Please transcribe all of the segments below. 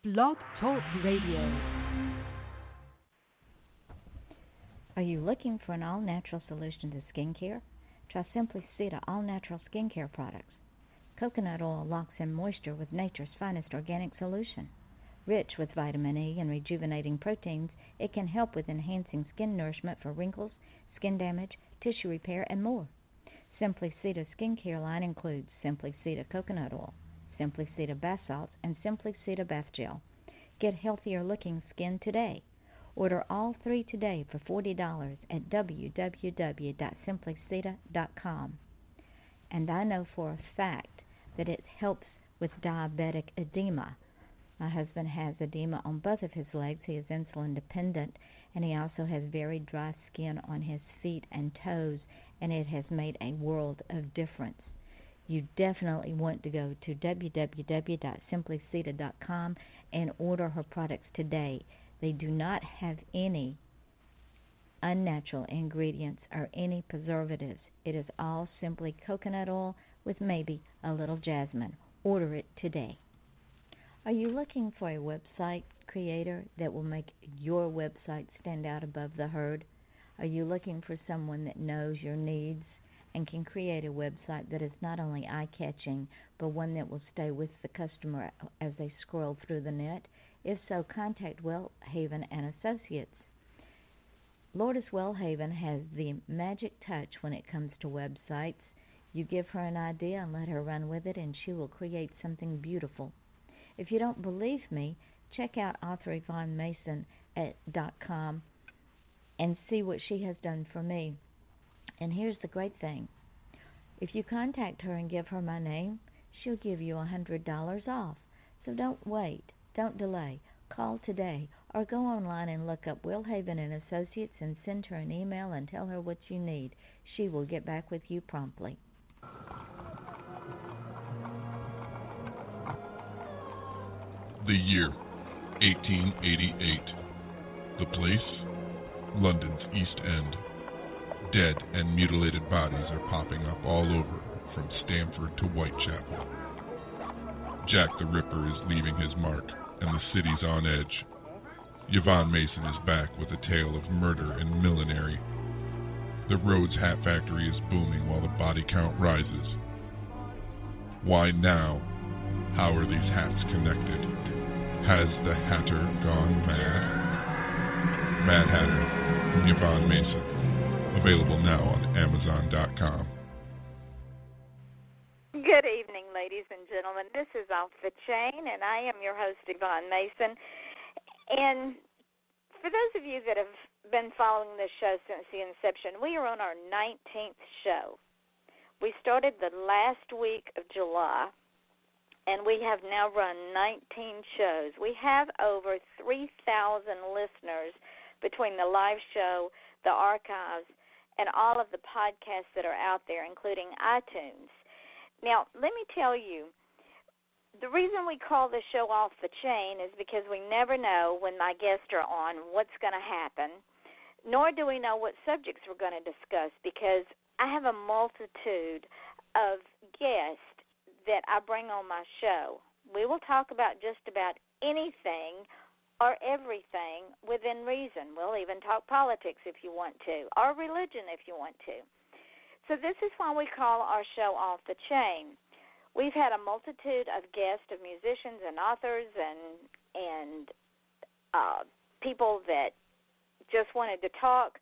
Blog Talk Radio. Are you looking for an all-natural solution to skincare? Try Simply Seeta all-natural skincare products. Coconut oil locks in moisture with nature's finest organic solution. Rich with vitamin E and rejuvenating proteins, it can help with enhancing skin nourishment for wrinkles, skin damage, tissue repair, and more. Simply Seeta skincare line includes Simply Seeta coconut oil, Simply Seeta bath salts, and Simply Seeta bath gel. Get healthier-looking skin today. Order all three today for $40 at www.simplyseeta.com. And I know for a fact that it helps with diabetic edema. My husband has edema on both of his legs. He is insulin dependent, and he also has very dry skin on his feet and toes, and it has made a world of difference. You definitely want to go to www.simplyseeta.com and order her products today. They do not have any unnatural ingredients or any preservatives. It is all simply coconut oil with maybe a little jasmine. Order it today. Are you looking for a website creator that will make your website stand out above the herd? Are you looking for someone that knows your needs and can create a website that is not only eye-catching, but one that will stay with the customer as they scroll through the net? If so, contact Wellhaven and Associates. Lourdes Wellhaven has the magic touch when it comes to websites. You give her an idea and let her run with it, and she will create something beautiful. If you don't believe me, check out author Yvonne Mason at .com and see what she has done for me. And here's the great thing. If you contact her and give her my name, she'll give you $100 off. So don't wait. Don't delay. Call today or go online and look up Wellhaven and Associates and send her an email and tell her what you need. She will get back with you promptly. The year, 1888. The place, London's East End. Dead and mutilated bodies are popping up all over, from Stamford to Whitechapel. Jack the Ripper is leaving his mark, and the city's on edge. Yvonne Mason is back with a tale of murder and millinery. The Rhodes Hat Factory is booming while the body count rises. Why now? How are these hats connected? Has the Hatter gone mad? Mad Hatter, Yvonne Mason. Available now on Amazon.com. Good evening, ladies and gentlemen. This is Off the Chain, and I am your host, Yvonne Mason. And for those of you that have been following this show since the inception, we are on our 19th show. We started the last week of July, and we have now run 19 shows. We have over 3,000 listeners between the live show, the archives, and all of the podcasts that are out there, including iTunes. Now, let me tell you, the reason we call this show Off the Chain is because we never know when my guests are on what's going to happen, nor do we know what subjects we're going to discuss, because I have a multitude of guests that I bring on my show. We will talk about just about anything or everything within reason. We'll even talk politics if you want to, or religion if you want to. So this is why we call our show Off the Chain. We've had a multitude of guests, of musicians and authors and people that just wanted to talk.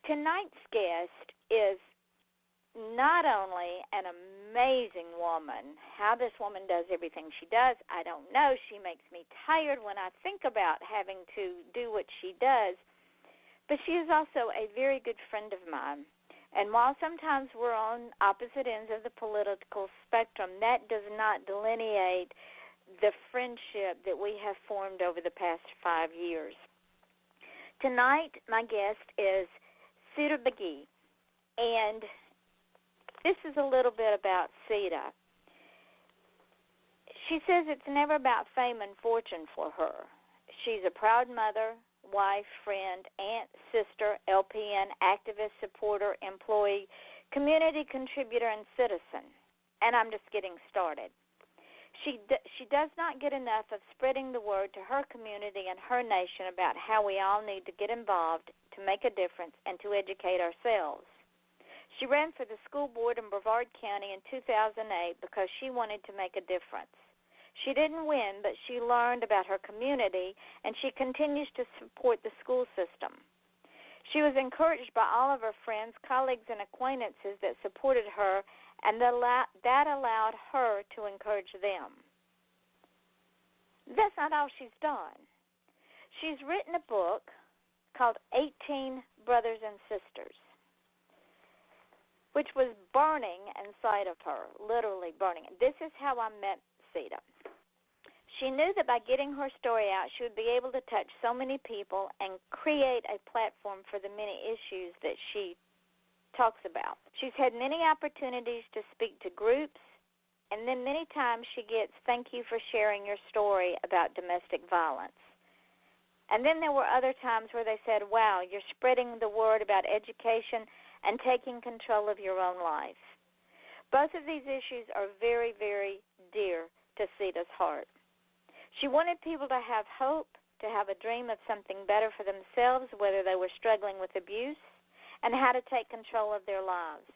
Tonight's guest is not only an amazing woman. How this woman does everything she does, I don't know. She makes me tired when I think about having to do what she does. But she is also a very good friend of mine. And while sometimes we're on opposite ends of the political spectrum, that does not delineate the friendship that we have formed over the past 5 years. Tonight, my guest is Seeta McGee, and this is a little bit about Seeta. She says it's never about fame and fortune for her. She's a proud mother, wife, friend, aunt, sister, LPN, activist, supporter, employee, community contributor, and citizen. And I'm just getting started. She does not get enough of spreading the word to her community and her nation about how we all need to get involved to make a difference and to educate ourselves. She ran for the school board in Brevard County in 2008 because she wanted to make a difference. She didn't win, but she learned about her community, and she continues to support the school system. She was encouraged by all of her friends, colleagues, and acquaintances that supported her, and that allowed her to encourage them. That's not all she's done. She's written a book called 18 Brothers and Sisters, which was burning inside of her, literally burning. This is how I met Seeta. She knew that by getting her story out, she would be able to touch so many people and create a platform for the many issues that she talks about. She's had many opportunities to speak to groups, and then many times she gets, "Thank you for sharing your story about domestic violence." And then there were other times where they said, "Wow, you're spreading the word about education and taking control of your own life." Both of these issues are very, very dear to Seeta's heart. She wanted people to have hope, to have a dream of something better for themselves, whether they were struggling with abuse, and how to take control of their lives,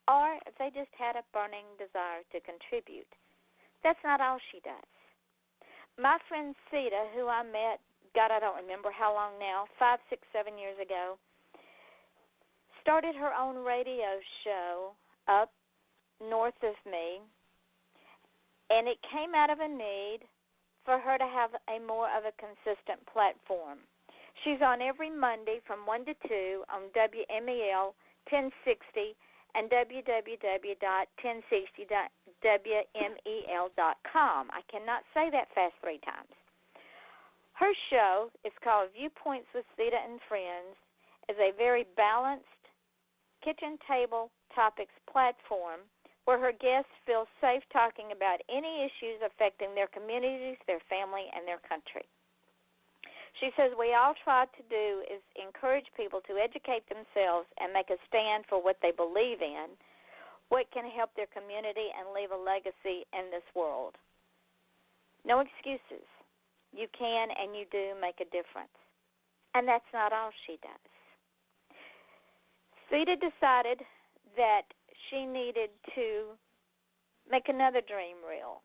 or if they just had a burning desire to contribute. That's not all she does. My friend Seeta, who I met, God, I don't remember how long now, 5, 6, 7 years ago, started her own radio show up north of me, and it came out of a need for her to have a more of a consistent platform. She's on every Monday from 1 to 2 on WMEL 1060 and www.1060wmel.com. I cannot say that fast 3 times. Her show is called Viewpoints with Seeta and Friends, is a very balanced kitchen table topics platform where her guests feel safe talking about any issues affecting their communities, their family, and their country. She says we all try to do is encourage people to educate themselves and make a stand for what they believe in, what can help their community, and leave a legacy in this world. No excuses. You can and you do make a difference. And that's not all she does. Seeta decided that she needed to make another dream reel,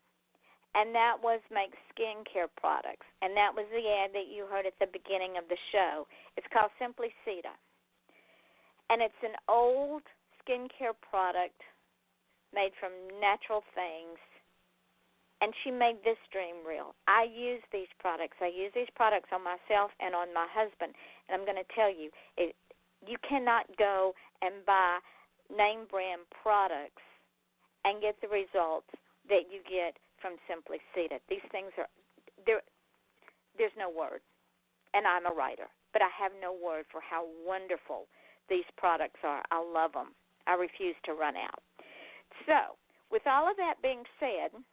and that was make skincare products. And that was the ad that you heard at the beginning of the show. It's called Simply Seeta. And it's an old skincare product made from natural things. And she made this dream reel. I use these products. I use these products on myself and on my husband. And I'm going to tell you, you cannot go and buy name brand products and get the results that you get from Simply Seeta. These things are, there's no word. And I'm a writer, but I have no word for how wonderful these products are. I love them. I refuse to run out. So, with all of that being said,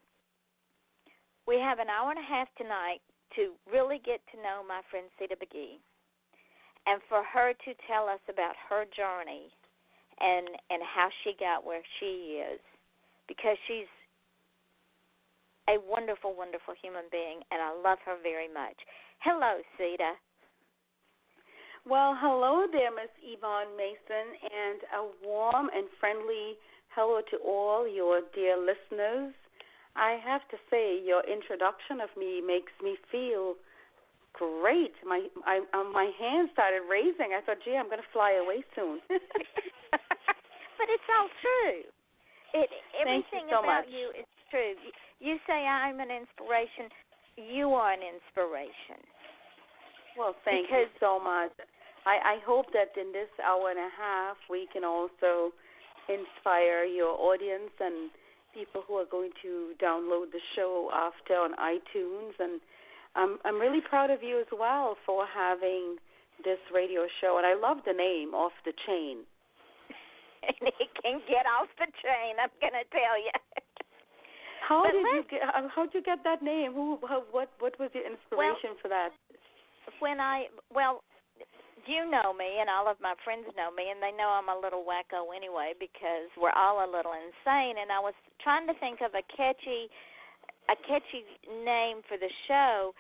we have an hour and a half tonight to really get to know my friend Seeta McGee and for her to tell us about her journey and how she got where she is, because she's a wonderful, wonderful human being, and I love her very much. Hello, Seeta. Well, hello there, Miss Yvonne Mason, and a warm and friendly hello to all your dear listeners. I have to say, your introduction of me makes me feel great. My hands started raising. I thought, gee, I'm going to fly away soon. But it's all true. Everything so about much. you is true. You say I'm an inspiration. You are an inspiration. Well, thank you so much. I hope that in this hour and a half we can also inspire your audience and people who are going to download the show after on iTunes. And I'm really proud of you as well for having this radio show. And I love the name, Off the Chain. And it can get off the chain, I'm going to tell you. How'd you get that name? What was your inspiration for that? You know me, and all of my friends know me, and they know I'm a little wacko anyway because we're all a little insane. And I was trying to think of a catchy a catchy name for the show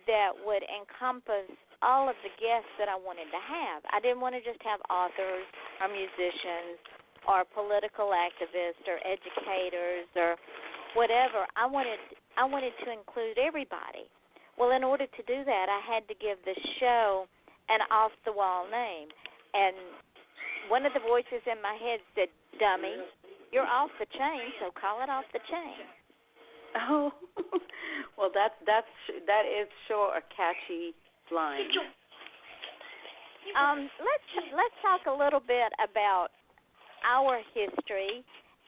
that would encompass all of the guests that I wanted to have. I didn't want to just have authors or musicians or political activists or educators or whatever. I wanted to include everybody. Well, in order to do that, I had to give the show an off-the-wall name. And one of the voices in my head said, "Dummy, you're off the chain, so call it Off the Chain." Oh, well, that is sure a catchy line. Let's talk a little bit about our history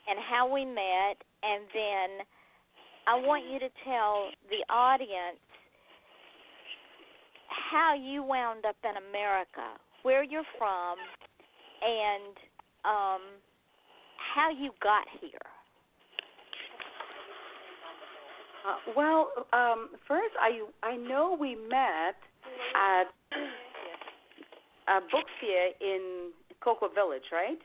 and how we met, and then I want you to tell the audience how you wound up in America, where you're from, and how you got here. First, I know we met at a book fair in Cocoa Village, right?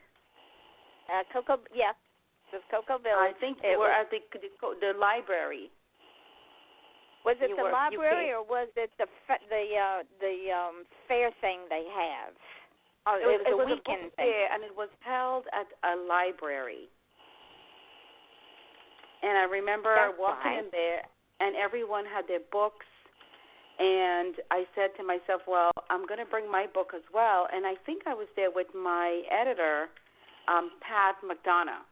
Yeah, it was Cocoa Village. I think we were at the library. Was it the library or was it the fair thing they have? Oh, it was a weekend thing. Fair, and it was held at a library. And I remember walking in there, and everyone had their books. And I said to myself, well, I'm going to bring my book as well. And I think I was there with my editor, Pat McDonough.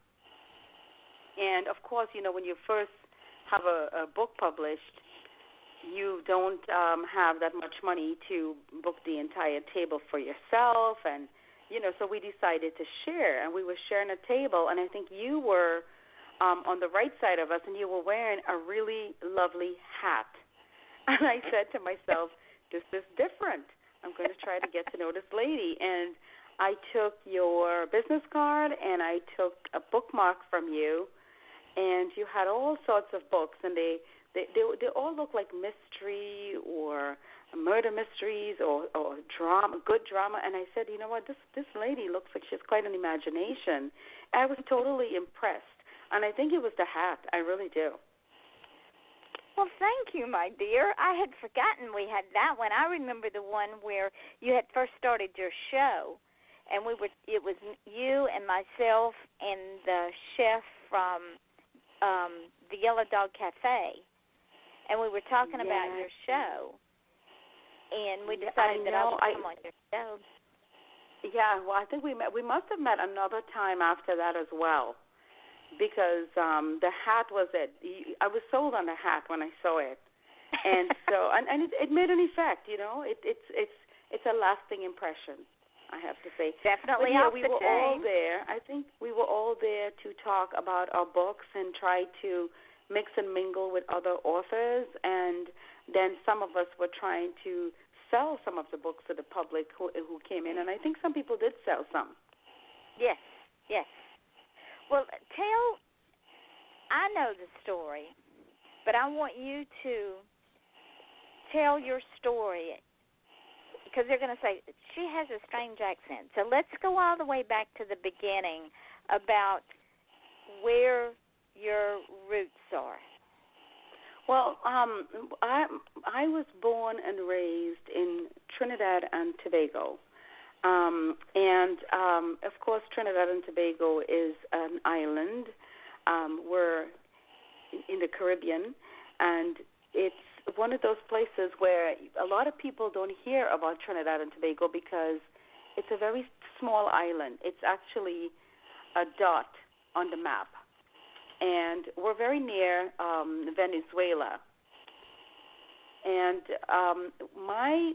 And, of course, when you first have a book published, you don't have that much money to book the entire table for yourself. And, so we decided to share. And we were sharing a table. And I think you were on the right side of us, and you were wearing a really lovely hat. And I said to myself, this is different. I'm going to try to get to know this lady. And I took your business card, and I took a bookmark from you, and you had all sorts of books, and they all look like mystery or murder mysteries or drama, good drama. And I said, you know what, this lady looks like she has quite an imagination. I was totally impressed. And I think it was the hat. I really do. Well, thank you, my dear. I had forgotten we had that one. I remember the one where you had first started your show, and it was you and myself and the chef from the Yellow Dog Cafe, and we were talking about your show, and we decided that I would come on your show. Yeah, well, I think we must have met another time after that as well. Because the hat was it. I was sold on the hat when I saw it, and so and it made an effect. It's a lasting impression, I have to say. Definitely. We were all there. I think we were all there to talk about our books and try to mix and mingle with other authors, and then some of us were trying to sell some of the books to the public who came in, and I think some people did sell some. Yes. Well, I know the story, but I want you to tell your story, because they're going to say, she has a strange accent. So let's go all the way back to the beginning about where your roots are. Well, I was born and raised in Trinidad and Tobago. Of course, Trinidad and Tobago is an island. We're in the Caribbean, and it's one of those places where a lot of people don't hear about Trinidad and Tobago because it's a very small island. It's actually a dot on the map. And we're very near Venezuela. And my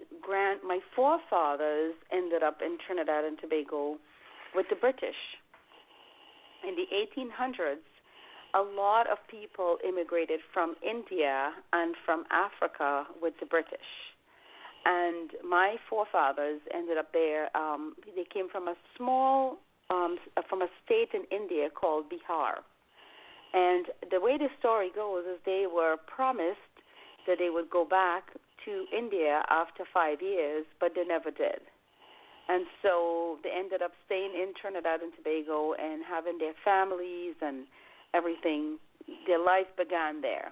forefathers ended up in Trinidad and Tobago with the British. In the 1800s, a lot of people immigrated from India and from Africa with the British. And my forefathers ended up there. They came from a from a state in India called Bihar. And the way the story goes is they were promised that they would go back to India after 5 years, but they never did. And so they ended up staying in Trinidad and Tobago and having their families and everything. Their life began there.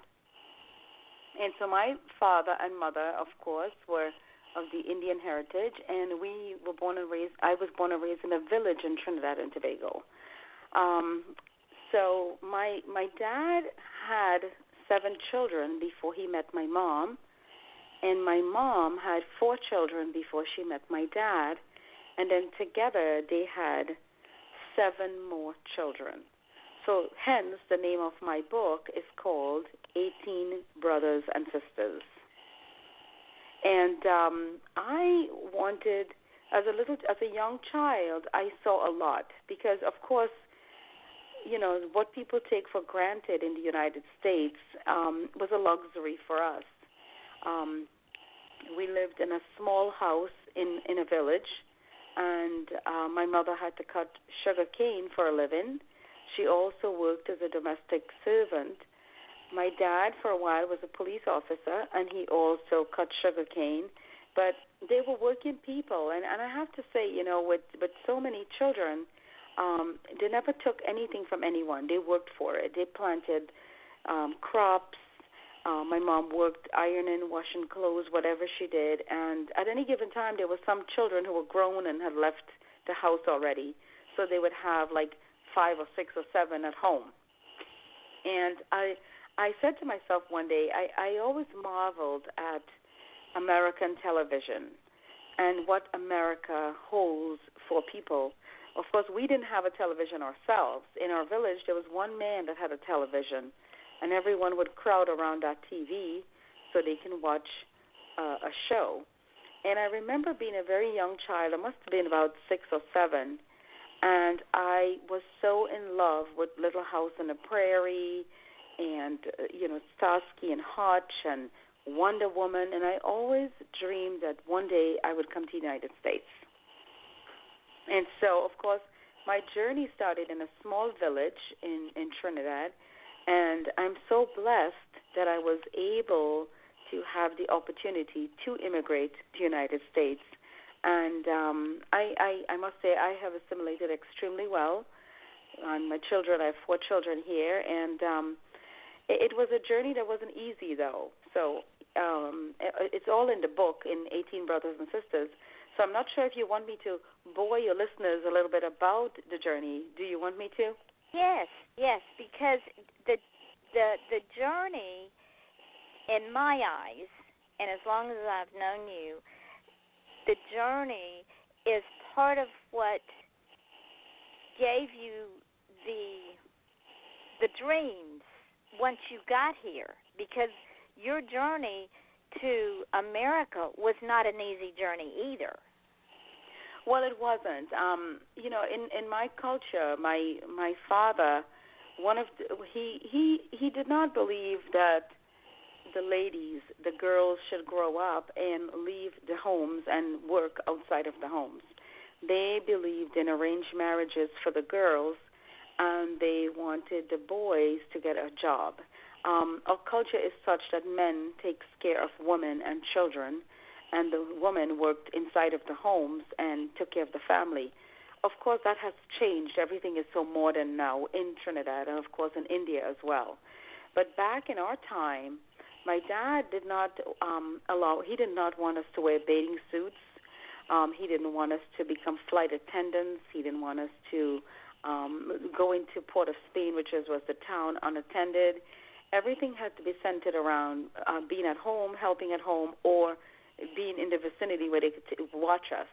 And so my father and mother, of course, were of the Indian heritage, and we were born and raised. I was born and raised in a village in Trinidad and Tobago. So my dad had 7 children before he met my mom, and my mom had 4 children before she met my dad, and then together they had 7 more children. So hence the name of my book is called 18 Brothers and Sisters. And I wanted, as a young child, I saw a lot because, of course, you know, what people take for granted in the United States was a luxury for us. We lived in a small house in a village, and my mother had to cut sugar cane for a living. She also worked as a domestic servant. My dad, for a while, was a police officer, and he also cut sugar cane. But they were working people, and I have to say, you know, with so many children, they never took anything from anyone. They worked for it. They planted crops. My mom worked ironing, washing clothes, whatever she did. And at any given time, there were some children who were grown and had left the house already. So they would have like 5 or 6 or 7 at home. And I said to myself one day, I always marveled at American television and what America holds for people. Of course, we didn't have a television ourselves. In our village, there was one man that had a television, and everyone would crowd around that TV so they can watch a show. And I remember being a very young child. I must have been about 6 or 7, and I was so in love with Little House on the Prairie and, Starsky and Hutch and Wonder Woman, and I always dreamed that one day I would come to the United States. And so, of course, my journey started in a small village in Trinidad, and I'm so blessed that I was able to have the opportunity to immigrate to the United States. And I must say I have assimilated extremely well. And my children, I have 4 children here, and it was a journey that wasn't easy, though. So it's all in the book, in 18 Brothers and Sisters. So I'm not sure if you want me to bore your listeners a little bit about the journey. Do you want me to? Yes, because the journey, in my eyes, and as long as I've known you, the journey is part of what gave you the dreams once you got here, because your journey to America was not an easy journey either. Well, it wasn't. In my culture, my father, he did not believe that the ladies, the girls, should grow up and leave the homes and work outside of the homes. They believed in arranged marriages for the girls, and they wanted the boys to get a job. Our culture is such that men take care of women and children, and the woman worked inside of the homes and took care of the family. Of course, that has changed. Everything is so modern now in Trinidad and, of course, in India as well. But back in our time, my dad did not he did not want us to wear bathing suits. He didn't want us to become flight attendants. He didn't want us to go into Port of Spain, which was the town, unattended. Everything had to be centered around being at home, helping at home, or being in the vicinity where they could watch us.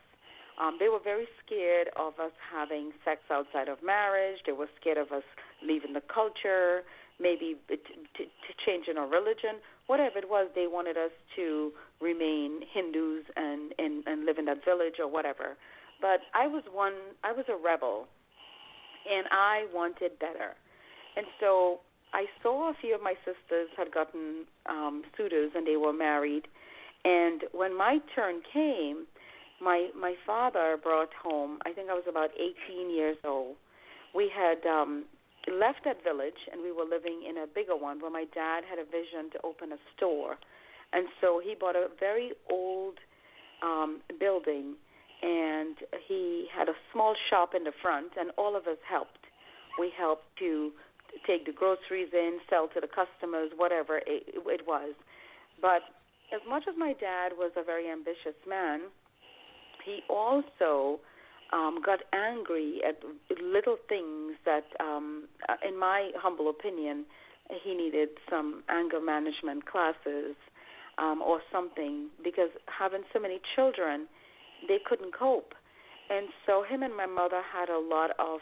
They were very scared of us having sex outside of marriage. They were scared of us leaving the culture, maybe to changing our religion. Whatever it was, they wanted us to remain Hindus and live in that village or whatever. But I was a rebel, and I wanted better. And so I saw a few of my sisters had gotten suitors, and they were married. And when my turn came, my father brought home, I think I was about 18 years old. We had left that village, and we were living in a bigger one where my dad had a vision to open a store. And so he bought a very old building, and he had a small shop in the front, and all of us helped. We helped to take the groceries in, sell to the customers, whatever it was. But as much as my dad was a very ambitious man, he also got angry at little things that, in my humble opinion, he needed some anger management classes or something, because having so many children, they couldn't cope. And so him and my mother had a lot of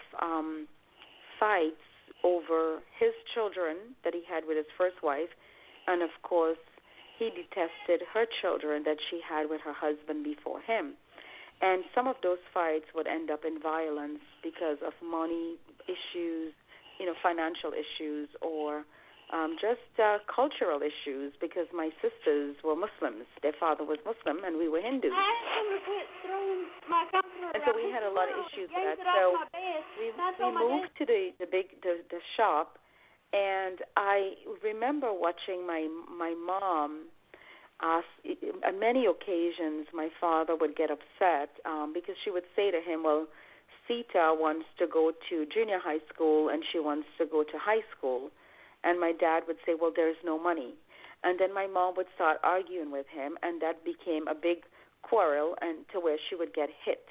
fights over his children that he had with his first wife, and of course he detested her children that she had with her husband before him. And some of those fights would end up in violence because of money issues, financial issues, or just cultural issues, because my sisters were Muslims. Their father was Muslim, and we were Hindus. And so we had a lot of issues with that. So we moved to the shop, and I remember watching my mom. On many occasions, my father would get upset because she would say to him, well, Seeta wants to go to junior high school and she wants to go to high school. And my dad would say, well, there's no money. And then my mom would start arguing with him, and that became a big quarrel, and to where she would get hit.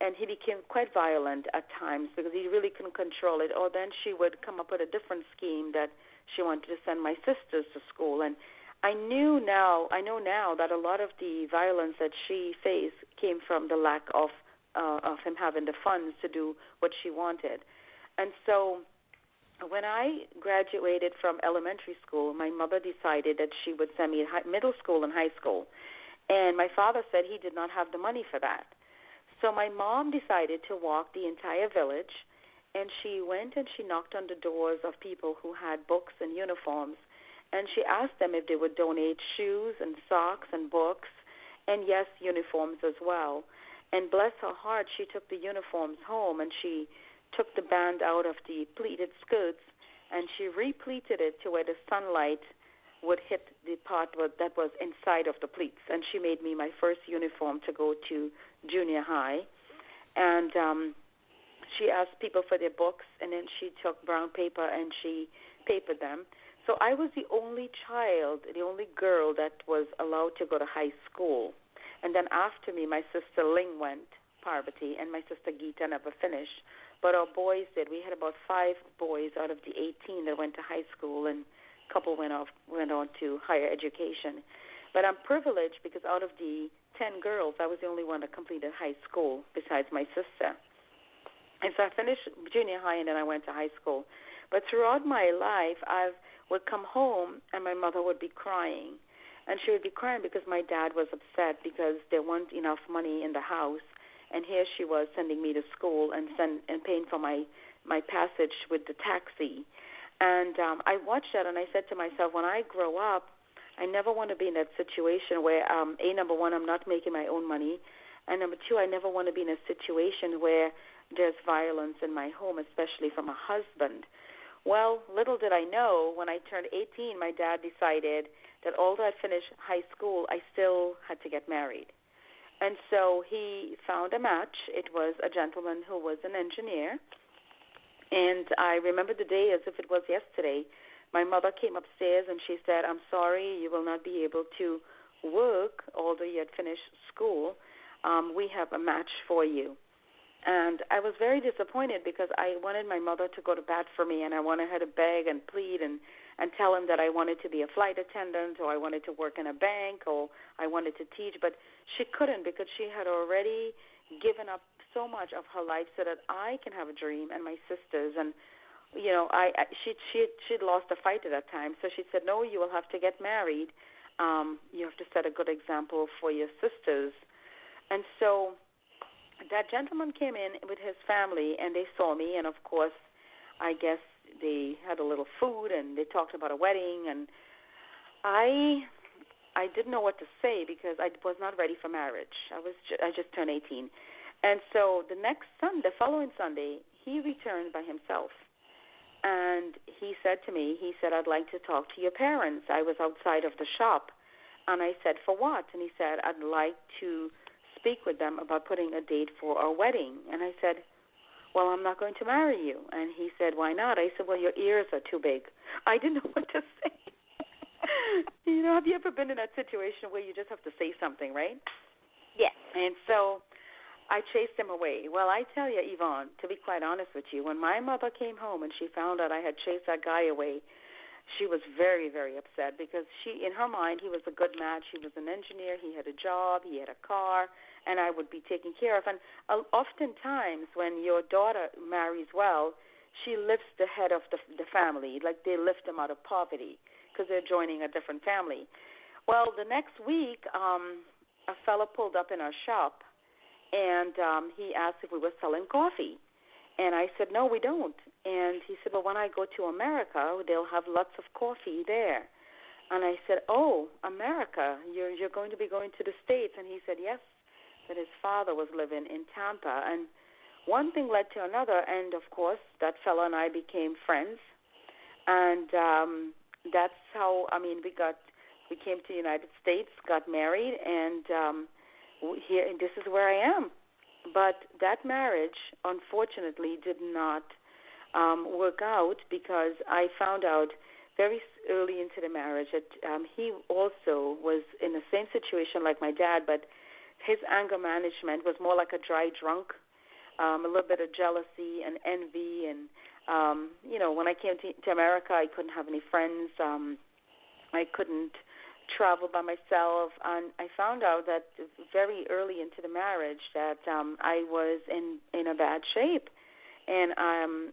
And he became quite violent at times because he really couldn't control it. Or then she would come up with a different scheme that she wanted to send my sisters to school. And I know now that a lot of the violence that she faced came from the lack of him having the funds to do what she wanted. And so when I graduated from elementary school, my mother decided that she would send me to middle school and high school. And my father said he did not have the money for that. So my mom decided to walk the entire village, and she went and she knocked on the doors of people who had books and uniforms, and she asked them if they would donate shoes and socks and books, and yes, uniforms as well. And bless her heart, she took the uniforms home, and she took the band out of the pleated skirts, and she repleated it to where the sunlight would hit the part that was inside of the pleats. And she made me my first uniform to go to junior high. And she asked people for their books, and then she took brown paper and she papered them. So I was the only child, the only girl that was allowed to go to high school. And then after me, my sister Ling went, Parvati, and my sister Geeta never finished. But our boys did. We had about 5 boys out of the 18 that went to high school, and a couple went on to higher education. But I'm privileged because out of the 10 girls, I was the only one that completed high school besides my sister. And so I finished junior high, and then I went to high school. But throughout my life, I would come home, and my mother would be crying. And she would be crying because my dad was upset because there wasn't enough money in the house. And here she was sending me to school and paying for my passage with the taxi. And I watched that, and I said to myself, when I grow up, I never want to be in that situation where, number one, I'm not making my own money, and number two, I never want to be in a situation where there's violence in my home, especially from a husband. Well, little did I know, when I turned 18, my dad decided that although I'd finished high school, I still had to get married. And so he found a match. It was a gentleman who was an engineer. And I remember the day as if it was yesterday. My mother came upstairs and she said, I'm sorry, you will not be able to work, although you had finished school. We have a match for you. And I was very disappointed because I wanted my mother to go to bat for me, and I wanted her to beg and plead and tell him that I wanted to be a flight attendant, or I wanted to work in a bank, or I wanted to teach. But she couldn't because she had already given up so much of her life so that I can have a dream, and my sisters. And, she'd lost a fight at that time. So she said, no, you will have to get married. You have to set a good example for your sisters. And so that gentleman came in with his family, and they saw me, and of course, I guess they had a little food, and they talked about a wedding, and I didn't know what to say because I was not ready for marriage. I just turned 18, and so the following Sunday, he returned by himself, and he said to me, I'd like to talk to your parents. I was outside of the shop, and I said, for what? And he said, I'd like to speak with them about putting a date for our wedding. And I said, well, I'm not going to marry you. And he said, why not? I said, well, your ears are too big. I didn't know what to say. Have you ever been in that situation where you just have to say something, right? Yes. And so I chased him away. Well, I tell you, Yvonne, to be quite honest with you, when my mother came home and she found out I had chased that guy away, she was very, very upset because in her mind, he was a good match. He was an engineer. He had a job. He had a car, and I would be taken care of. And oftentimes when your daughter marries well, she lifts the head of the family, like they lift them out of poverty because they're joining a different family. Well, the next week, a fellow pulled up in our shop, and he asked if we were selling coffee. And I said, no, we don't. And he said, well, when I go to America, they'll have lots of coffee there. And I said, oh, America, you're going to be going to the States. And he said, yes, that his father was living in Tampa. And one thing led to another, and, of course, that fellow and I became friends. And that's how, we came to the United States, got married, and this is where I am. But that marriage, unfortunately, did not work out because I found out very early into the marriage that he also was in the same situation like my dad, but his anger management was more like a dry drunk, a little bit of jealousy and envy. And, when I came to America, I couldn't have any friends. I couldn't travel by myself, and I found out that very early into the marriage that I was in a bad shape, and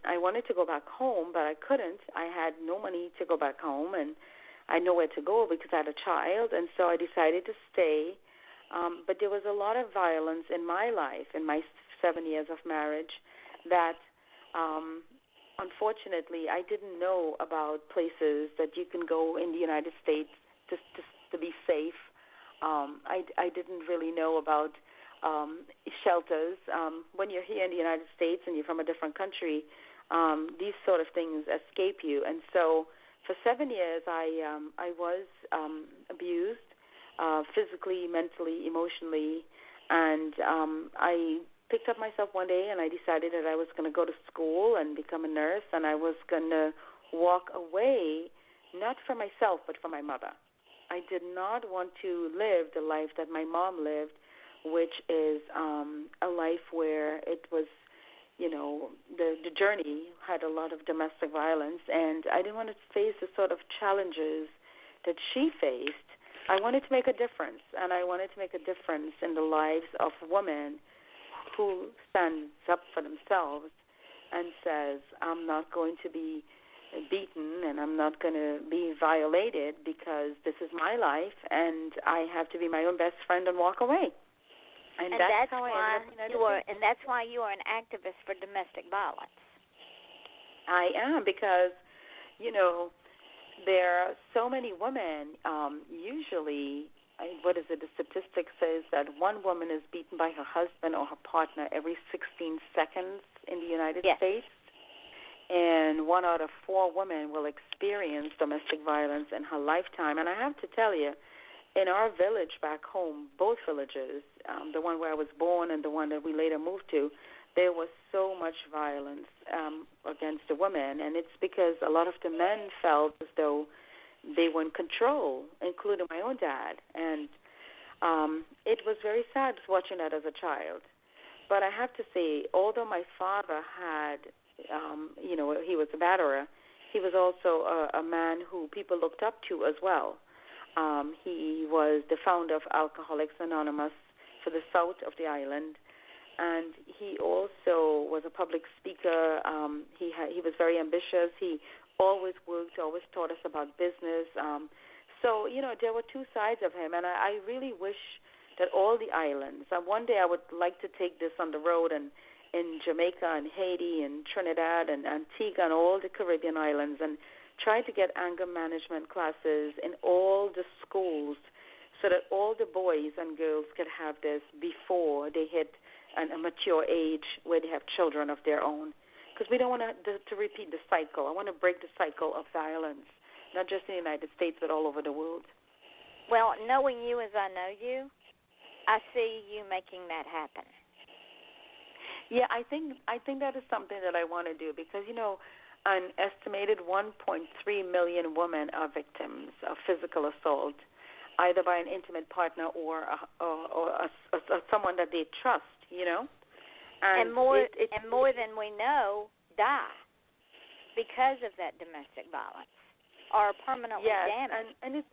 I wanted to go back home, but I couldn't. I had no money to go back home, and I had nowhere to go because I had a child, and so I decided to stay. But there was a lot of violence in my life, in my 7 years of marriage, that unfortunately I didn't know about places that you can go in the United States to be safe. I didn't really know about shelters. When you're here in the United States and you're from a different country, these sort of things escape you. And so for 7 years I was abused physically, mentally, emotionally, and I picked up myself one day and I decided that I was going to go to school and become a nurse, and I was going to walk away, not for myself, but for my mother. I did not want to live the life that my mom lived, which is a life where it was, the journey had a lot of domestic violence, and I didn't want to face the sort of challenges that she faced. I wanted to make a difference, and I wanted to make a difference in the lives of women who stands up for themselves and says, I'm not going to be beaten and I'm not going to be violated because this is my life and I have to be my own best friend and walk away. And that's how I ended up. And that's why you are an activist for domestic violence. I am, because, there are so many women, usually, the statistic says that one woman is beaten by her husband or her partner every 16 seconds in the United States. And 1 out of 4 women will experience domestic violence in her lifetime. And I have to tell you, in our village back home, both villages, the one where I was born and the one that we later moved to, there was so much violence against the women. And it's because a lot of the men felt as though they were in control, including my own dad. And it was very sad watching that as a child. But I have to say, although my father had he was a batterer, he was also a man who people looked up to as well. He was the founder of Alcoholics Anonymous for the south of the island, and he also was a public speaker. He was very ambitious. He always worked, always taught us about business. So, there were two sides of him, and I really wish that all the islands, one day I would like to take this on the road and in Jamaica and Haiti and Trinidad and Antigua and all the Caribbean islands, and try to get anger management classes in all the schools so that all the boys and girls could have this before they hit a mature age where they have children of their own. Because we don't want to repeat the cycle. I want to break the cycle of violence, not just in the United States, but all over the world. Well, knowing you as I know you, I see you making that happen. Yeah, I think that is something that I want to do because, an estimated 1.3 million women are victims of physical assault, either by an intimate partner or someone that they trust, you know. And more than we know die because of that domestic violence or permanently damaged.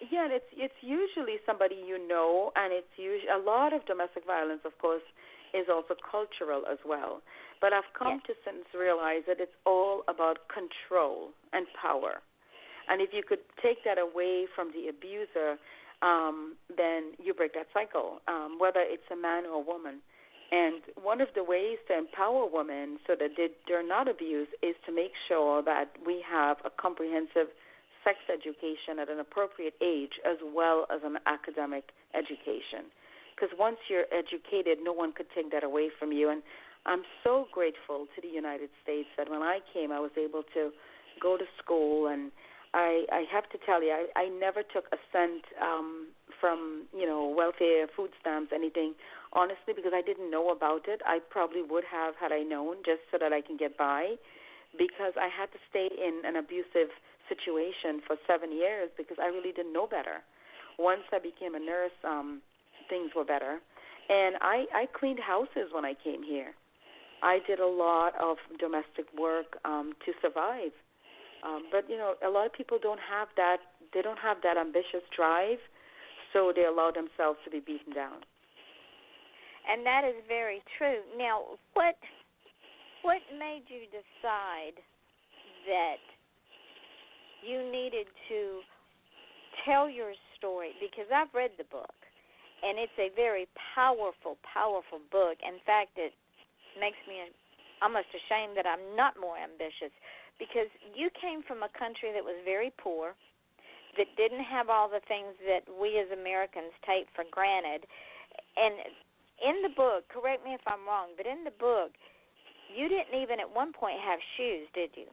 It's usually somebody you know, and it's usually a lot of domestic violence, of course, is also cultural as well. But I've come to since realize that it's all about control and power. And if you could take that away from the abuser, then you break that cycle, whether it's a man or a woman. And one of the ways to empower women so that they're not abused is to make sure that we have a comprehensive sex education at an appropriate age as well as an academic education. Because once you're educated, no one could take that away from you. And I'm so grateful to the United States that when I came, I was able to go to school. And I have to tell you, I never took a cent from, welfare, food stamps, anything, honestly, because I didn't know about it. I probably would have had I known, just so that I can get by, because I had to stay in an abusive situation for 7 years because I really didn't know better. Once I became a nurse, things were better. And I cleaned houses when I came here. I did a lot of domestic work to survive. But, a lot of people don't have that. They don't have that ambitious drive, so they allow themselves to be beaten down. And that is very true. Now, what made you decide that you needed to tell your story? Because I've read the book, and it's a very powerful, powerful book. In fact, it makes me almost ashamed that I'm not more ambitious, because you came from a country that was very poor, that didn't have all the things that we as Americans take for granted. And in the book, correct me if I'm wrong, but in the book, you didn't even at one point have shoes, did you?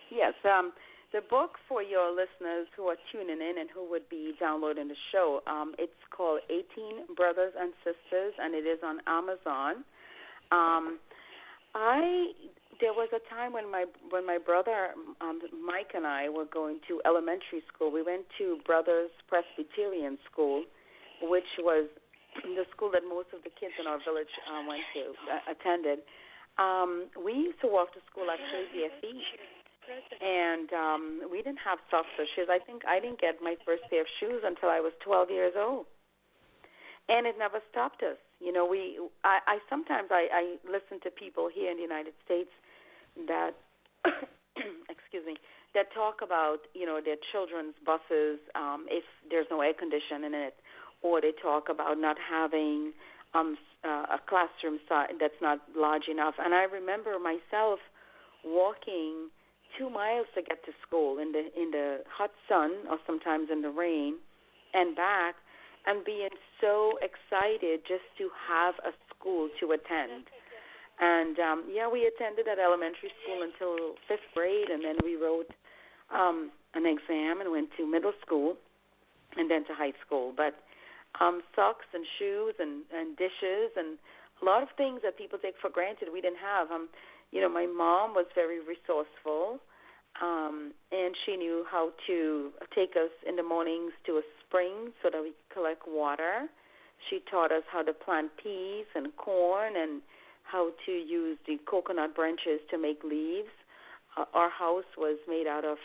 Yes. The book, for your listeners who are tuning in and who would be downloading the show, it's called 18 Brothers and Sisters, and it is on Amazon. There was a time when my brother Mike and I were going to elementary school. We went to Brothers Presbyterian School, which was the school that most of the kids in our village attended. We used to walk to school actually bare feet, and we didn't have socks or shoes. I think I didn't get my first pair of shoes until I was 12 years old, and it never stopped us. Sometimes I listen to people here in the United States that that talk about their children's buses if there's no air conditioning in it, or they talk about not having a classroom that's not large enough. And I remember myself walking 2 miles to get to school in the hot sun or sometimes in the rain and back, and being so excited just to have a school to attend. And, we attended at elementary school until 5th grade, and then we wrote an exam and went to middle school and then to high school. But socks and shoes and dishes and a lot of things that people take for granted we didn't have. My mom was very resourceful, and she knew how to take us in the mornings to a spring so that we could collect water. She taught us how to plant peas and corn and how to use the coconut branches to make leaves. Our house was made out of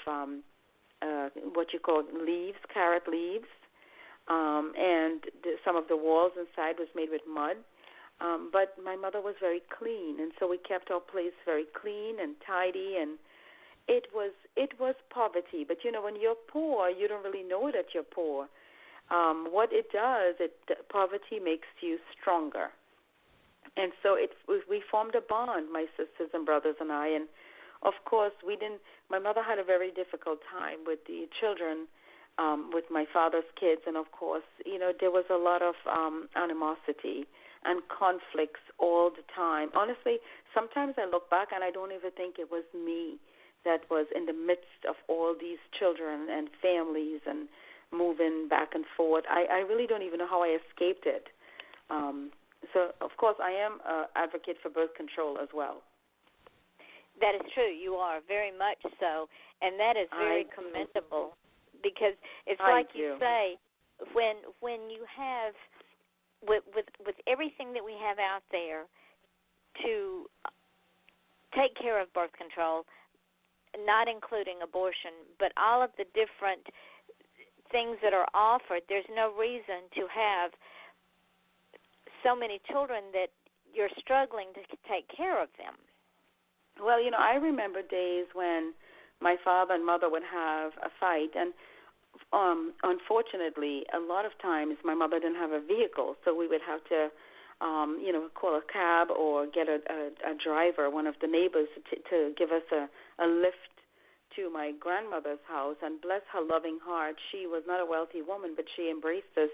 what you call leaves, carrot leaves, and some of the walls inside was made with mud. But my mother was very clean, and so we kept our place very clean and tidy, and it was poverty. But, when you're poor, you don't really know that you're poor. What it does, poverty makes you stronger. And so we formed a bond, my sisters and brothers and I. And, of course, my mother had a very difficult time with the children, with my father's kids. And, of course, there was a lot of animosity and conflicts all the time. Honestly, sometimes I look back and I don't even think it was me that was in the midst of all these children and families and moving back and forth. I really don't even know how I escaped it. So, of course, I am an advocate for birth control as well. That is true. You are, very much so, and that is very commendable, because it's like you say, when you have with everything that we have out there to take care of birth control, not including abortion, but all of the different things that are offered, there's no reason to have so many children that you're struggling to take care of them. Well, I remember days when my father and mother would have a fight, and unfortunately, a lot of times my mother didn't have a vehicle, so we would have to, call a cab or get a driver, one of the neighbors, to give us a lift to my grandmother's house. And bless her loving heart, she was not a wealthy woman, but she embraced us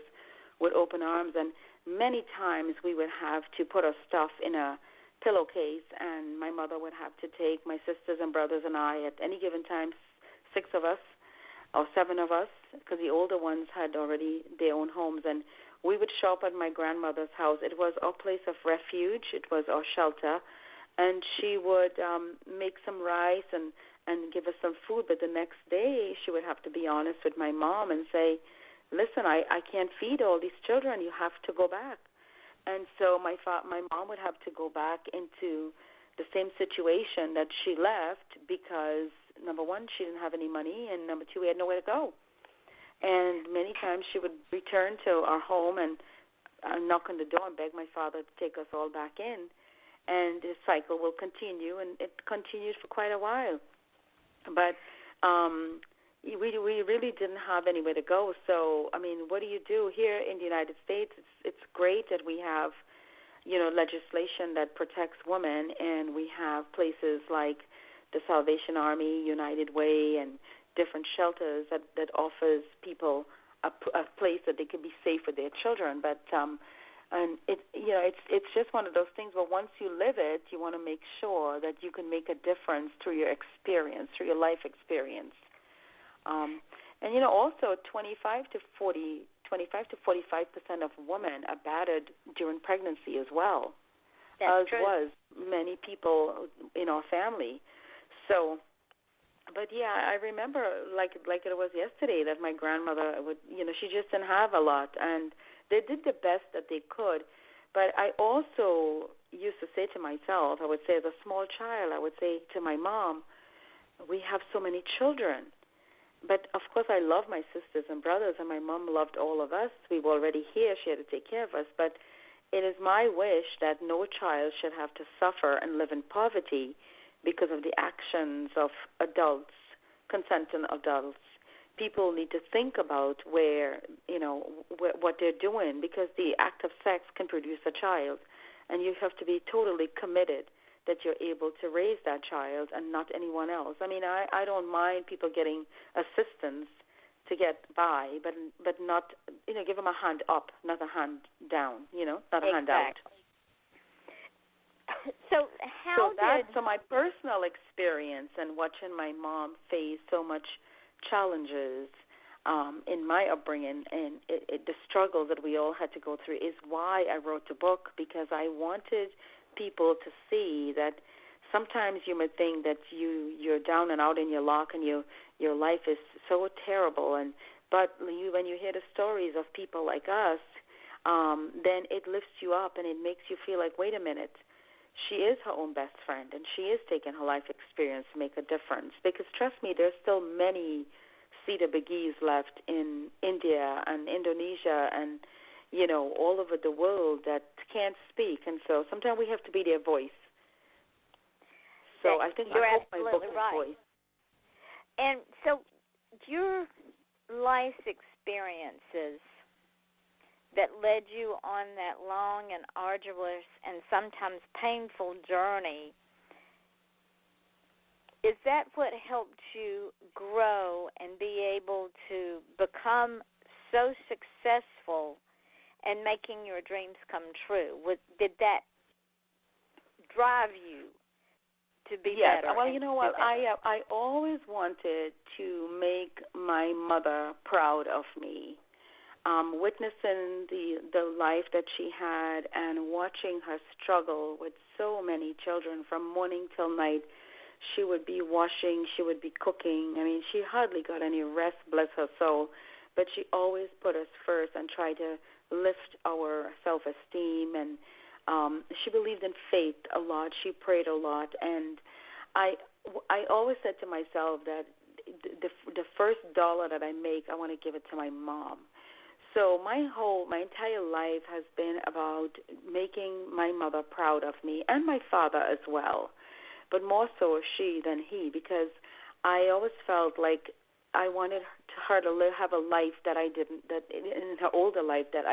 with open arms. And many times we would have to put our stuff in a pillowcase, and my mother would have to take my sisters and brothers and I, at any given time, 6 of us or 7 of us, because the older ones had already their own homes, and we would show up at my grandmother's house. It was our place of refuge. It was our shelter, and she would make some rice and give us some food, but the next day she would have to be honest with my mom and say, listen, I can't feed all these children. You have to go back. And so my mom would have to go back into the same situation that she left, because, number one, she didn't have any money, and number two, we had nowhere to go. And many times she would return to our home and knock on the door and beg my father to take us all back in. And this cycle will continue, and it continued for quite a while. But we really didn't have anywhere to go. So, what do you do here in the United States? It's great that we have, legislation that protects women, and we have places like the Salvation Army, United Way, and different shelters that offers people a place that they can be safe with their children. But and it's just one of those things where once you live it, you want to make sure that you can make a difference through your experience, through your life experience. And also 25 to 45% of women are battered during pregnancy as well, That's as true. was many people in our family. So, but yeah, I remember like it was yesterday that my grandmother would, she just didn't have a lot, and they did the best that they could. But I also used to say to myself, I would say as a small child, I would say to my mom, we have so many children. But, of course, I love my sisters and brothers, and my mom loved all of us. We were already here. She had to take care of us. But it is my wish that no child should have to suffer and live in poverty because of the actions of adults, consenting adults. People need to think about what they're doing, because the act of sex can produce a child, and you have to be totally committed that you're able to raise that child and not anyone else. I don't mind people getting assistance to get by, but not, give them a hand up, not a hand down, not a hand out. So So my personal experience and watching my mom face so much challenges in my upbringing, and the struggle that we all had to go through, is why I wrote the book, because I wanted people to see that sometimes you might think that you're down and out in your luck and your life is so terrible, but when you hear the stories of people like us, then it lifts you up and it makes you feel like, wait a minute, she is her own best friend, and she is taking her life experience to make a difference. Because trust me, there's still many Seeta Begees left in India and Indonesia and all over the world that can't speak, and so sometimes we have to be their voice. So I think you're I hope my book absolutely is right. voice. And so your life experiences that led you on that long and arduous and sometimes painful journey, is that what helped you grow and be able to become so successful and making your dreams come true? Did that drive you to be better? Yes. Well, you know what? I always wanted to make my mother proud of me. Witnessing the life that she had and watching her struggle with so many children from morning till night, she would be washing, she would be cooking. I mean, she hardly got any rest, bless her soul, but she always put us first and tried to lift our self-esteem. And she believed in faith a lot. She prayed a lot. And I always said to myself that the first dollar that I make, I want to give it to my mom. So my entire life has been about making my mother proud of me, and my father as well, but more so she than he, because I always felt like I wanted her to have a life that I didn't, that in her older life that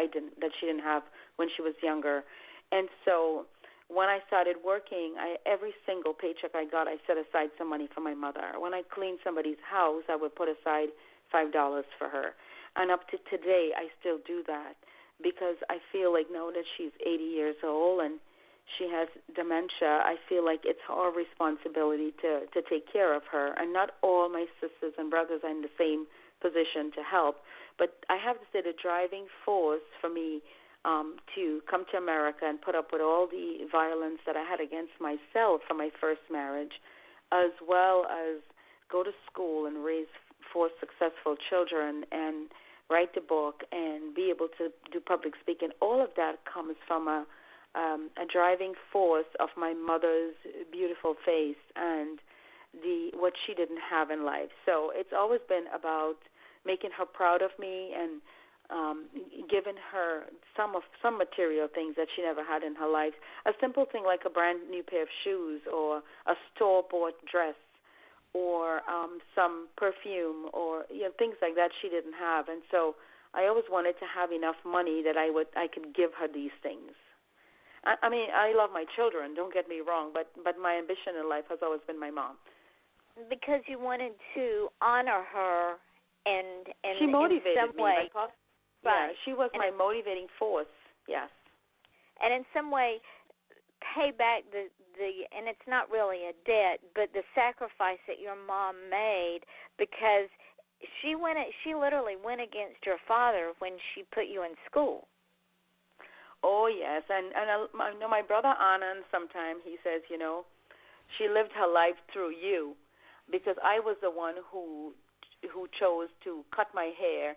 she didn't have when she was younger. And so when I started working, every single paycheck I got, I set aside some money for my mother. When I cleaned somebody's house, I would put aside $5 for her. And up to today, I still do that because I feel like now that she's 80 years old and she has dementia, I feel like it's our responsibility to take care of her. And not all my sisters and brothers are in the same position to help. But I have to say the driving force for me to come to America and put up with all the violence that I had against myself from my first marriage, as well as go to school and raise 4 successful children and write the book and be able to do public speaking, all of that comes from a driving force of my mother's beautiful face and what she didn't have in life. So it's always been about making her proud of me and giving her some material things that she never had in her life. A simple thing like a brand new pair of shoes or a store-bought dress or some perfume or things like that she didn't have. And so I always wanted to have enough money that I could give her these things. I mean, I love my children, don't get me wrong, but my ambition in life has always been my mom. Because you wanted to honor her and she motivated in some me. way. Yeah, she was my motivating force, yes. And in some way pay back the and it's not really a debt, but the sacrifice that your mom made, because she literally went against your father when she put you in school. Oh yes, and I know my brother Anand sometimes he says, she lived her life through you, because I was the one who chose to cut my hair.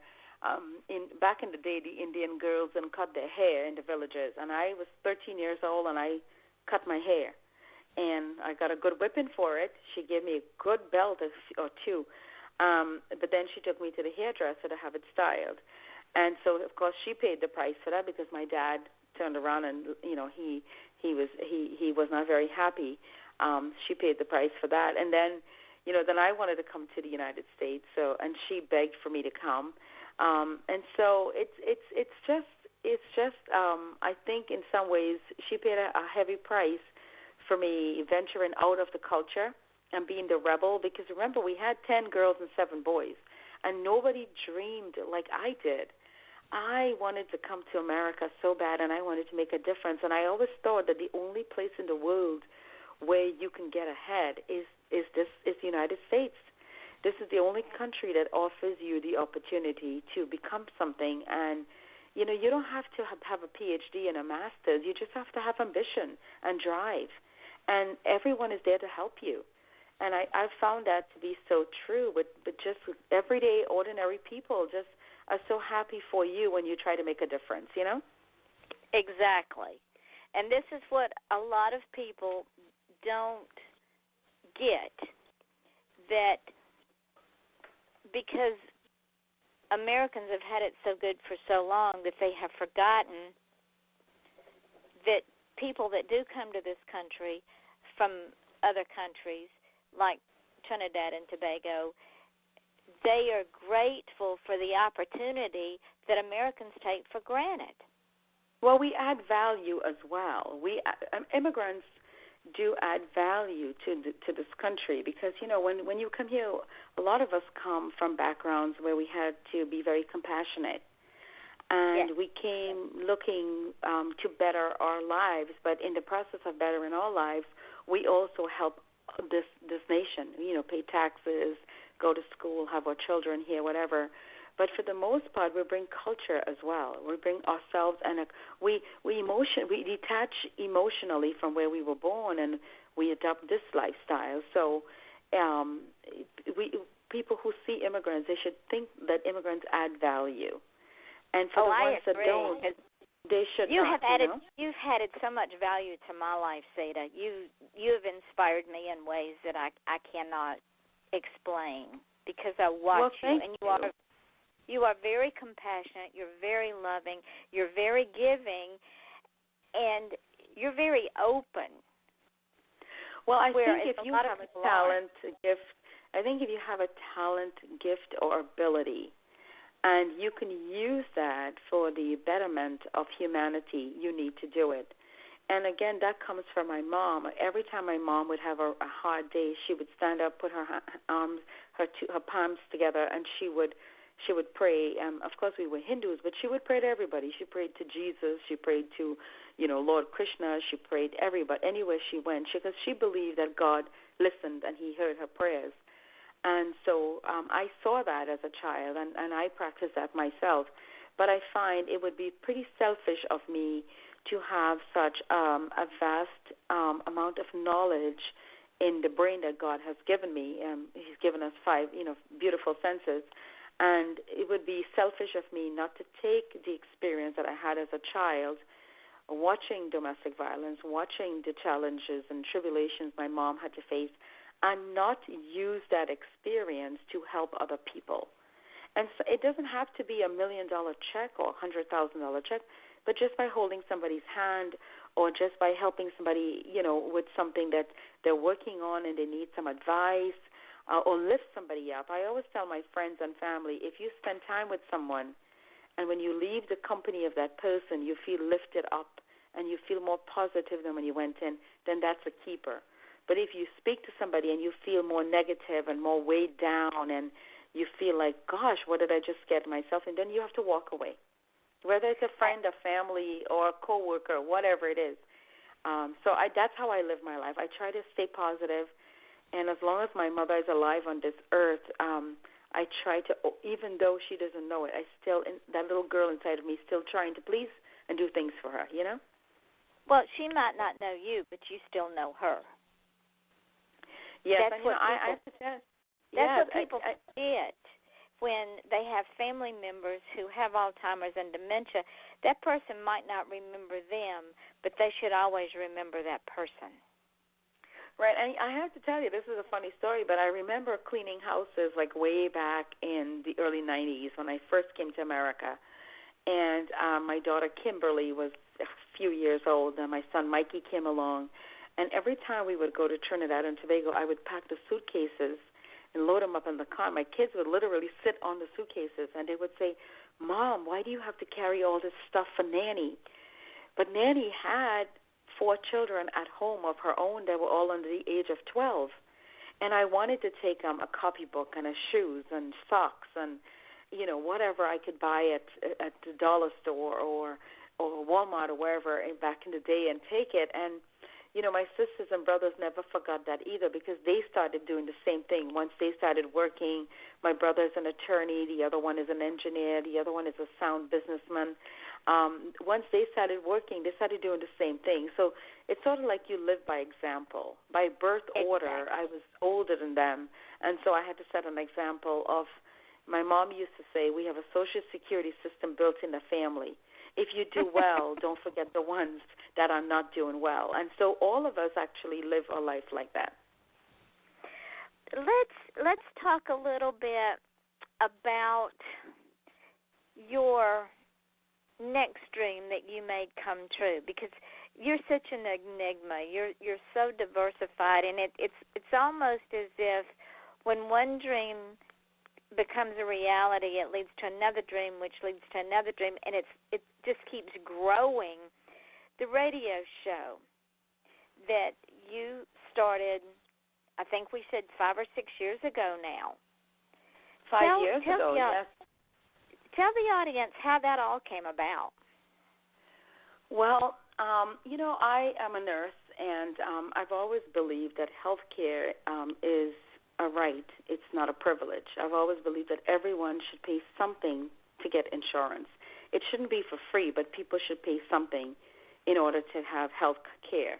Back in the day, the Indian girls didn't cut their hair in the villages, and I was 13 years old and I cut my hair. And I got a good whipping for it. She gave me a good belt or two. But then she took me to the hairdresser to have it styled. And so, of course, she paid the price for that because my dad turned around and, he was not very happy. She paid the price for that. And then, then I wanted to come to the United States. And she begged for me to come. And so it's just I think in some ways she paid a heavy price for me venturing out of the culture and being the rebel, because remember we had 10 girls and 7 boys and nobody dreamed like I did. I wanted to come to America so bad and I wanted to make a difference, and I always thought that the only place in the world where you can get ahead is the United States. This is the only country that offers you the opportunity to become something. And you don't have to have a PhD and a master's. You just have to have ambition and drive. And everyone is there to help you. And I've found that to be so true. But just everyday, ordinary people just are so happy for you when you try to make a difference, Exactly. And this is what a lot of people don't get, that because Americans have had it so good for so long that they have forgotten that people that do come to this country from other countries like Trinidad and Tobago, they are grateful for the opportunity that Americans take for granted. Well, we add value as well. Immigrants do add value to this country because, when you come here, a lot of us come from backgrounds where we had to be very compassionate. And yes, we came looking to better our lives, but in the process of bettering our lives, we also help this nation, pay taxes, go to school, have our children here, whatever. But for the most part, we bring culture as well. We bring ourselves, and we detach emotionally from where we were born, and we adopt this lifestyle. So people who see immigrants, they should think that immigrants add value. And for the ones that don't, they should not. You've added so much value to my life, Seeta. You have inspired me in ways that I cannot explain because I watch you, and you are very compassionate. You're very loving. You're very giving, and you're very open. Well, I think if you have a talent, gift, I think if you have a talent, gift, or ability, and you can use that for the betterment of humanity, you need to do it. And again, that comes from my mom. Every time my mom would have a hard day, she would stand up, put her palms together, and she would pray. Of course, we were Hindus, but she would pray to everybody. She prayed to Jesus. She prayed to, Lord Krishna. She prayed everybody. Anywhere she went, because she believed that God listened and He heard her prayers. And so I saw that as a child, and I practiced that myself. But I find it would be pretty selfish of me to have such a vast amount of knowledge in the brain that God has given me. He's given us 5, beautiful senses. And it would be selfish of me not to take the experience that I had as a child, watching domestic violence, watching the challenges and tribulations my mom had to face, and not use that experience to help other people. And so it doesn't have to be $1 million check or $100,000 check, but just by holding somebody's hand or just by helping somebody, with something that they're working on and they need some advice, or lift somebody up. I always tell my friends and family, if you spend time with someone and when you leave the company of that person, you feel lifted up and you feel more positive than when you went in, then that's a keeper. But if you speak to somebody and you feel more negative and more weighed down and you feel like, gosh, what did I just get myself in, then you have to walk away, whether it's a friend, a family, or a coworker, whatever it is. That's how I live my life. I try to stay positive. And as long as my mother is alive on this earth, I try to, even though she doesn't know it, that little girl inside of me is still trying to please and do things for her, Well, she might not know you, but you still know her. Yes, that's what people forget when they have family members who have Alzheimer's and dementia. That person might not remember them, but they should always remember that person. Right, and I have to tell you, this is a funny story, but I remember cleaning houses like way back in the early 90s when I first came to America. And my daughter Kimberly was a few years old, and my son Mikey came along. And every time we would go to Trinidad and Tobago, I would pack the suitcases and load them up in the car. My kids would literally sit on the suitcases, and they would say, Mom, why do you have to carry all this stuff for Nanny? But Nanny had 4 children at home of her own that were all under the age of 12. And I wanted to take a copybook and shoes and socks and, whatever I could buy at the dollar store or Walmart or wherever back in the day and take it. And, my sisters and brothers never forgot that either because they started doing the same thing. Once they started working, my brother's an attorney, the other one is an engineer, the other one is a sound businessman. Once they started working, they started doing the same thing. So it's sort of like you live by example. By birth order, I was older than them, and so I had to set an example of, my mom used to say, we have a Social Security system built in the family. If you do well, don't forget the ones that are not doing well. And so all of us actually live a life like that. Let's talk a little bit about your next dream that you made come true, because you're such an enigma. You're so diversified, and it's almost as if when one dream becomes a reality, it leads to another dream, which leads to another dream, and it just keeps growing. The radio show that you started, I think we said 5 or 6 years ago now. 5 years ago, yes. Tell the audience how that all came about. Well, I am a nurse, and I've always believed that health care is a right. It's not a privilege. I've always believed that everyone should pay something to get insurance. It shouldn't be for free, but people should pay something in order to have health care.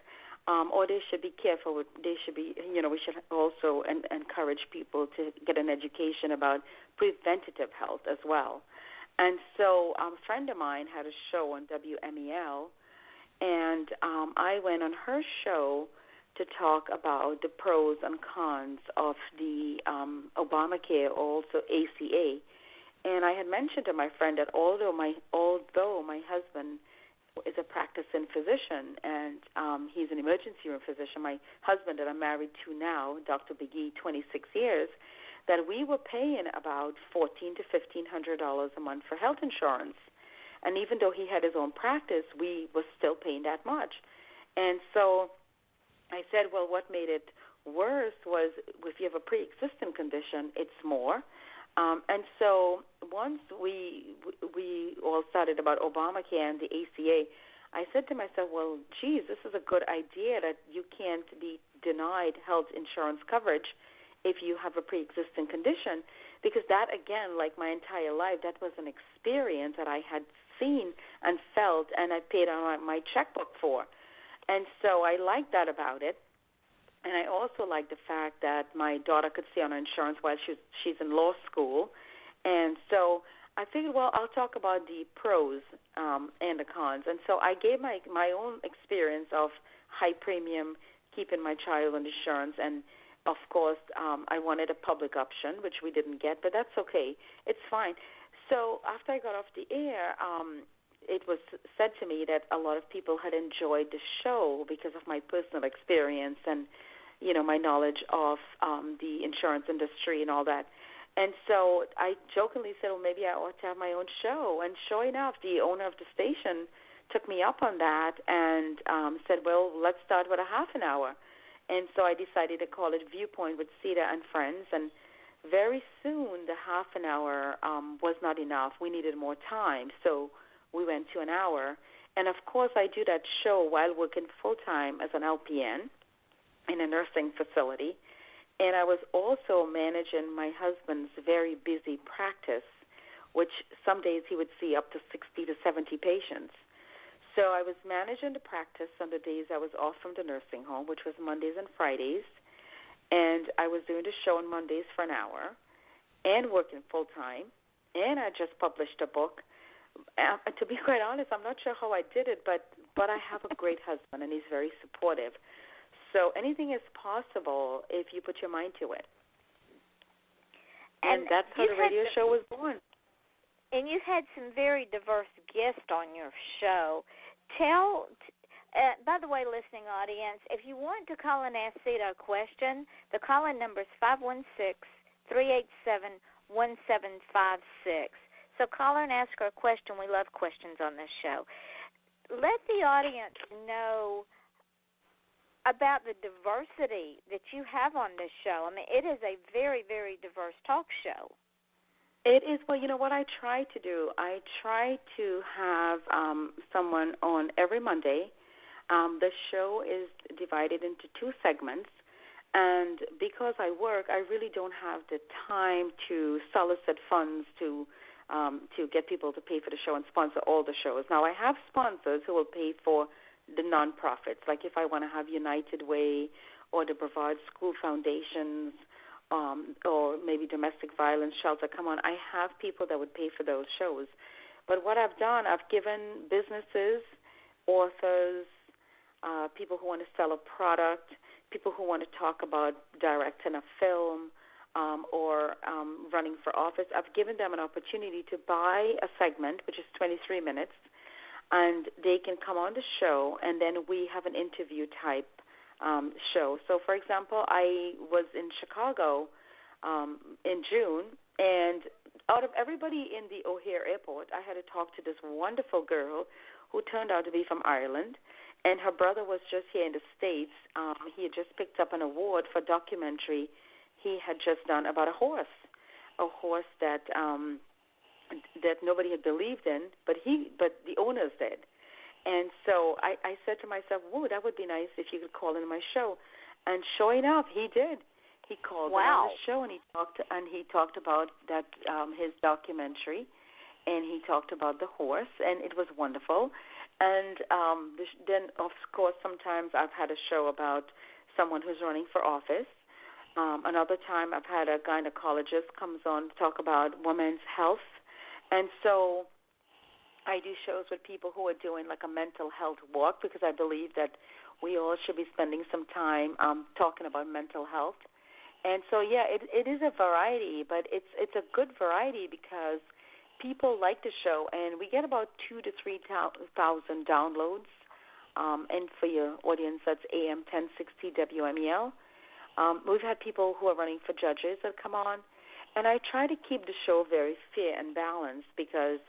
or they should be careful. They should be, we should also encourage people to get an education about preventative health as well. And so a friend of mine had a show on WMEL, and I went on her show to talk about the pros and cons of the Obamacare, also ACA. And I had mentioned to my friend that although my husband is a practicing physician, and he's an emergency room physician, my husband that I'm married to now, Dr. Begee, 26 years, that we were paying about $1,400 to $1,500 a month for health insurance. And even though he had his own practice, we were still paying that much. And so I said, well, what made it worse was if you have a pre-existing condition, it's more. And so once we all started about Obamacare and the ACA, I said to myself, well, geez, this is a good idea that you can't be denied health insurance coverage if you have a pre-existing condition, because that, again, like my entire life, that was an experience that I had seen and felt and I paid on my checkbook for. And so I liked that about it. And I also like the fact that my daughter could stay on her insurance while she's in law school. And so I figured, well, I'll talk about the pros and the cons. And so I gave my own experience of high premium, keeping my child on insurance. And, of course, I wanted a public option, which we didn't get, but that's okay. It's fine. So after I got off the air, it was said to me that a lot of people had enjoyed the show because of my personal experience and my knowledge of the insurance industry and all that. And so I jokingly said, well, maybe I ought to have my own show. And sure enough, the owner of the station took me up on that and said, well, let's start with a half an hour. And so I decided to call it Viewpoint with Seeta and Friends. And very soon the half an hour was not enough. We needed more time. So we went to an hour. And, of course, I do that show while working full-time as an LPN in a nursing facility, and I was also managing my husband's very busy practice, which some days he would see up to 60 to 70 patients. So I was managing the practice on the days I was off from the nursing home, which was Mondays and Fridays, and I was doing the show on Mondays for an hour and working full-time, and I just published a book. To be quite honest, I'm not sure how I did it, but I have a great husband, and he's very supportive. So anything is possible if you put your mind to it. And that's how the radio show was born. And you had some very diverse guests on your show. By the way, listening audience, if you want to call and ask Seeta a question, the call-in number is 516-387-1756. So call her and ask her a question. We love questions on this show. Let the audience know about the diversity that you have on this show. I mean, it is a very, very diverse talk show. It is. Well, you know what I try to do? I try to have someone on every Monday. The show is divided into two segments, and because I work, I really don't have the time to solicit funds to get people to pay for the show and sponsor all the shows. Now, I have sponsors who will pay for the nonprofits, like if I want to have United Way or the Brevard School Foundations or maybe Domestic Violence Shelter, come on, I have people that would pay for those shows. But what I've done, I've given businesses, authors, people who want to sell a product, people who want to talk about directing a film or running for office, I've given them an opportunity to buy a segment, which is 23 minutes, and they can come on the show, and then we have an interview-type show. So, for example, I was in Chicago in June, and out of everybody in the O'Hare Airport, I had to talk to this wonderful girl who turned out to be from Ireland, and her brother was just here in the States. He had just picked up an award for a documentary he had just done about a horse that nobody had believed in, but the owners did. And so I said to myself, "Whoa, that would be nice if you could call into my show." And sure enough, he did. He called on the show and he talked about that his documentary, and he talked about the horse, and it was wonderful. And then, of course, sometimes I've had a show about someone who's running for office. Another time I've had a gynecologist comes on to talk about women's health. And so I do shows with people who are doing like a mental health walk, because I believe that we all should be spending some time talking about mental health. And so, yeah, it is a variety, but it's a good variety because people like the show, and we get about 2,000 to 3,000 downloads. And for your audience, that's AM 1060 WMEL. We've had people who are running for judges that come on, and I try to keep the show very fair and balanced because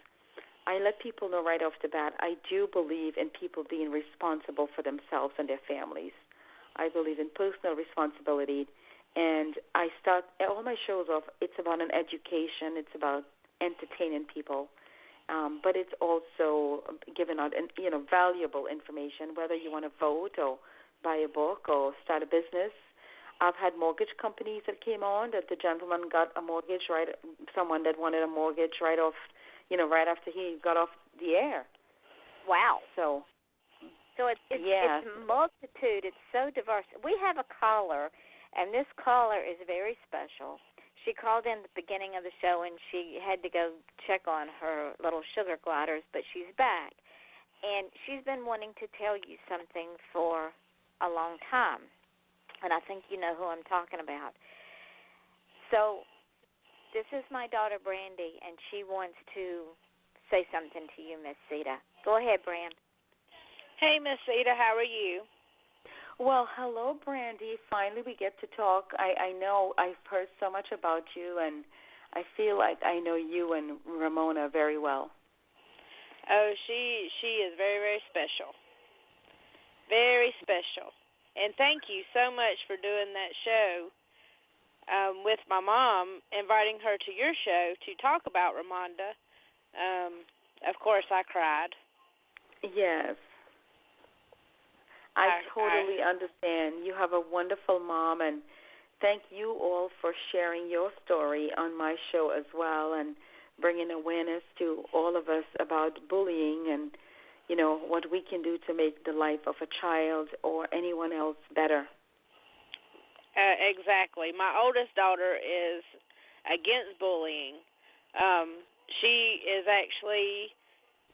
I let people know right off the bat I do believe in people being responsible for themselves and their families. I believe in personal responsibility, and I start all my shows off, it's about an education, it's about entertaining people, but it's also giving out valuable information, whether you want to vote or buy a book or start a business. I've had mortgage companies that came on that the gentleman got a mortgage, someone that wanted a mortgage right after he got off the air. Wow. So it's multitude. It's so diverse. We have a caller, and this caller is very special. She called in the beginning of the show, and she had to go check on her little sugar gliders, but she's back. And she's been wanting to tell you something for a long time. And I think you know who I'm talking about. So this is my daughter, Brandy, and she wants to say something to you, Miss Seeta. Go ahead, Bran. Hey, Miss Seeta, how are you? Well, hello, Brandy. Finally we get to talk. I know I've heard so much about you, and I feel like I know you and Ramona very well. Oh, she is very, very special. Very special. And thank you so much for doing that show with my mom, inviting her to your show to talk about Ramonda. Of course, I cried. Yes. I totally understand. You have a wonderful mom, and thank you all for sharing your story on my show as well and bringing awareness to all of us about bullying and what we can do to make the life of a child or anyone else better. Exactly. My oldest daughter is against bullying. She is actually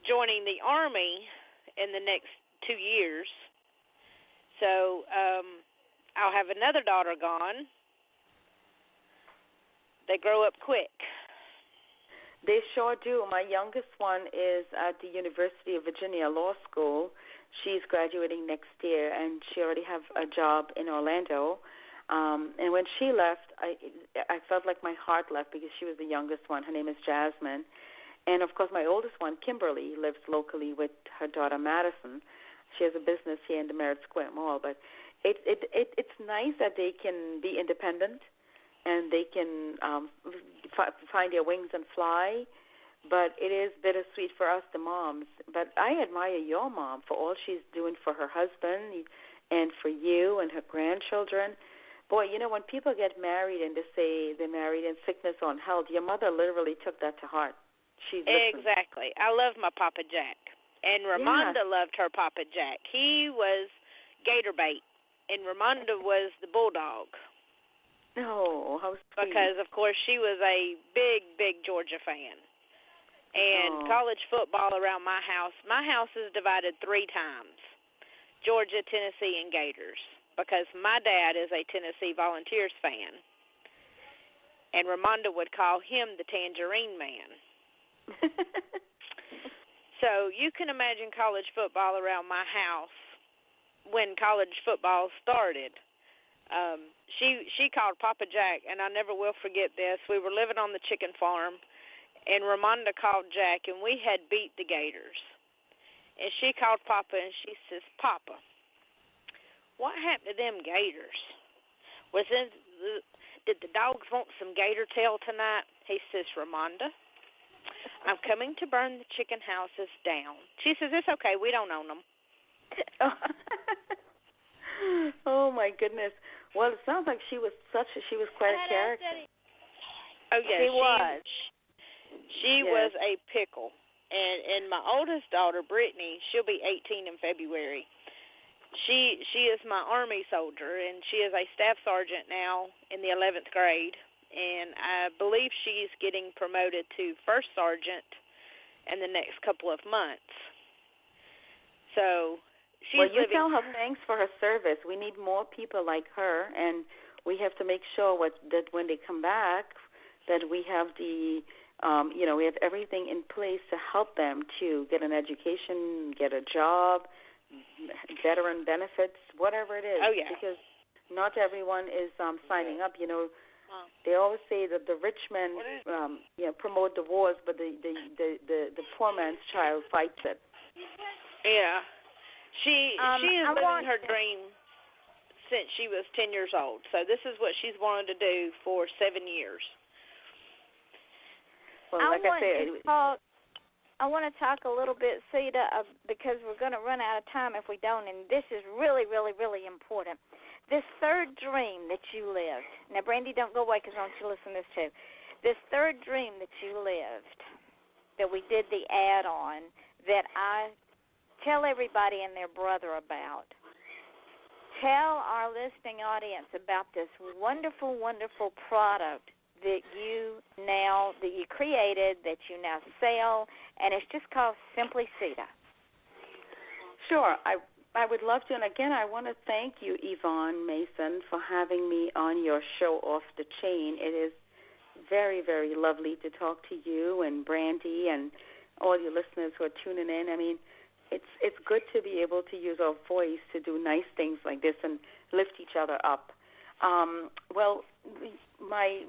joining the Army in the next 2 years. So I'll have another daughter gone. They grow up quick. They sure do. My youngest one is at the University of Virginia Law School. She's graduating next year, and she already has a job in Orlando. And when she left, I felt like my heart left because she was the youngest one. Her name is Jasmine. And, of course, my oldest one, Kimberly, lives locally with her daughter, Madison. She has a business here in the Merritt Square Mall. But it's nice that they can be independent and they can find their wings and fly. But it is bittersweet for us, the moms. But I admire your mom for all she's doing for her husband and for you and her grandchildren. Boy, when people get married and they say they're married in sickness or in health, your mother literally took that to heart. She's listened. Exactly. I love my Papa Jack. And Ramonda loved her Papa Jack. He was gator bait, and Ramonda was the bulldog. Oh, how sweet. Because, of course, she was a big, big Georgia fan. And college football around my house is divided 3 times, Georgia, Tennessee, and Gators, because my dad is a Tennessee Volunteers fan. And Ramonda would call him the Tangerine Man. So you can imagine college football around my house when college football started. She called Papa Jack, and I never will forget this. We were living on the chicken farm, and Ramonda called Jack, and we had beat the Gators. And she called Papa, and she says, Papa, what happened to them Gators? Did the dogs want some gator tail tonight? He says, Ramonda, I'm coming to burn the chicken houses down. She says, it's okay, we don't own them. Oh, my goodness. Well, it sounds like she was quite a character. Oh, yes, she was. She was a pickle. And my oldest daughter, Brittany, she'll be 18 in February. She is my Army soldier, and she is a staff sergeant now in the 11th grade. And I believe she's getting promoted to first sergeant in the next couple of months. So she's you tell her thanks for her service. We need more people like her, and we have to make sure that when they come back, that we have we have everything in place to help them to get an education, get a job, veteran benefits, whatever it is. Oh, yeah. Because not everyone is signing up. They always say that the rich men promote the wars, but the poor man's child fights it. Yeah. She is living her dream since she was 10 years old. So this is what she's wanted to do for 7 years. Well, I want to talk a little bit, Seeta, because we're going to run out of time if we don't, and this is really, really, really important. This third dream that you lived. Now, Brandy, don't go away because I want you to listen to this too. This third dream that you lived, that we did the ad on, that I tell everybody and their brother about. Tell our listening audience about this wonderful, wonderful product that you created, that you now sell, and it's just called Simply Seeta. Sure, I would love to, and again, I want to thank you, Yvonne Mason, for having me on your show Off the Chain. It is very, very lovely to talk to you and Brandy and all your listeners who are tuning in. I mean, it's good to be able to use our voice to do nice things like this and lift each other up.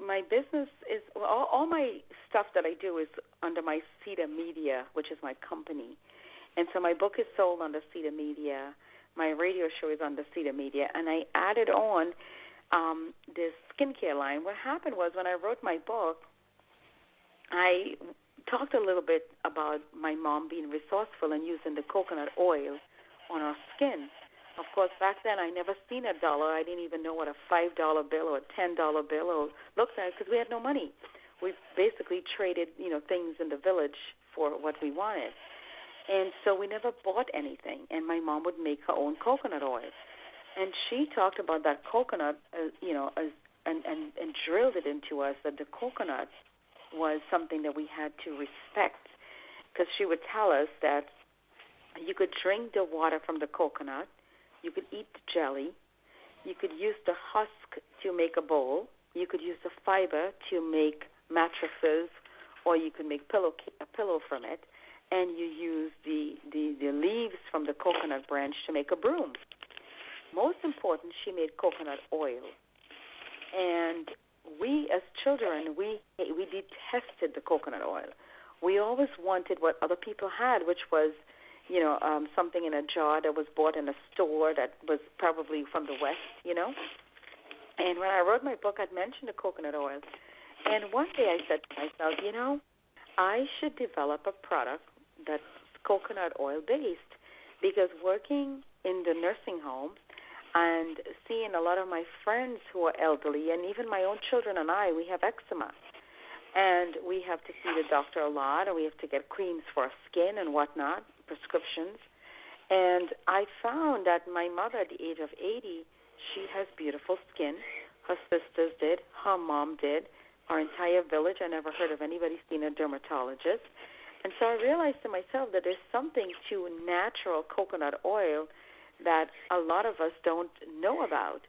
My business is all my stuff that I do is under my Seeta Media, which is my company, and so my book is sold under Seeta Media. My radio show is under Seeta Media, and I added on this skincare line. What happened was when I wrote my book, I talked a little bit about my mom being resourceful and using the coconut oil on our skin. Of course, back then I never seen $1. I didn't even know what a $5 bill or a $10 bill looked like because we had no money. We basically traded, things in the village for what we wanted. And so we never bought anything. And my mom would make her own coconut oil. And she talked about that coconut, and drilled it into us that the coconut was something that we had to respect, because she would tell us that you could drink the water from the coconut, you could eat the jelly, you could use the husk to make a bowl, you could use the fiber to make mattresses, or you could make a pillow from it, and you use the leaves from the coconut branch to make a broom. Most important, she made coconut oil. And we, as children, we detested the coconut oil. We always wanted what other people had, which was, something in a jar that was bought in a store that was probably from the West, And when I wrote my book, I'd mentioned the coconut oil. And one day I said to myself, I should develop a product that's coconut oil-based, because working in the nursing homes and seeing a lot of my friends who are elderly, and even my own children and I, we have eczema. And we have to see the doctor a lot, and we have to get creams for our skin and whatnot, prescriptions. And I found that my mother, at the age of 80, she has beautiful skin. Her sisters did. Her mom did. Our entire village, I never heard of anybody seeing a dermatologist. And so I realized to myself that there's something to natural coconut oil that a lot of us don't know about.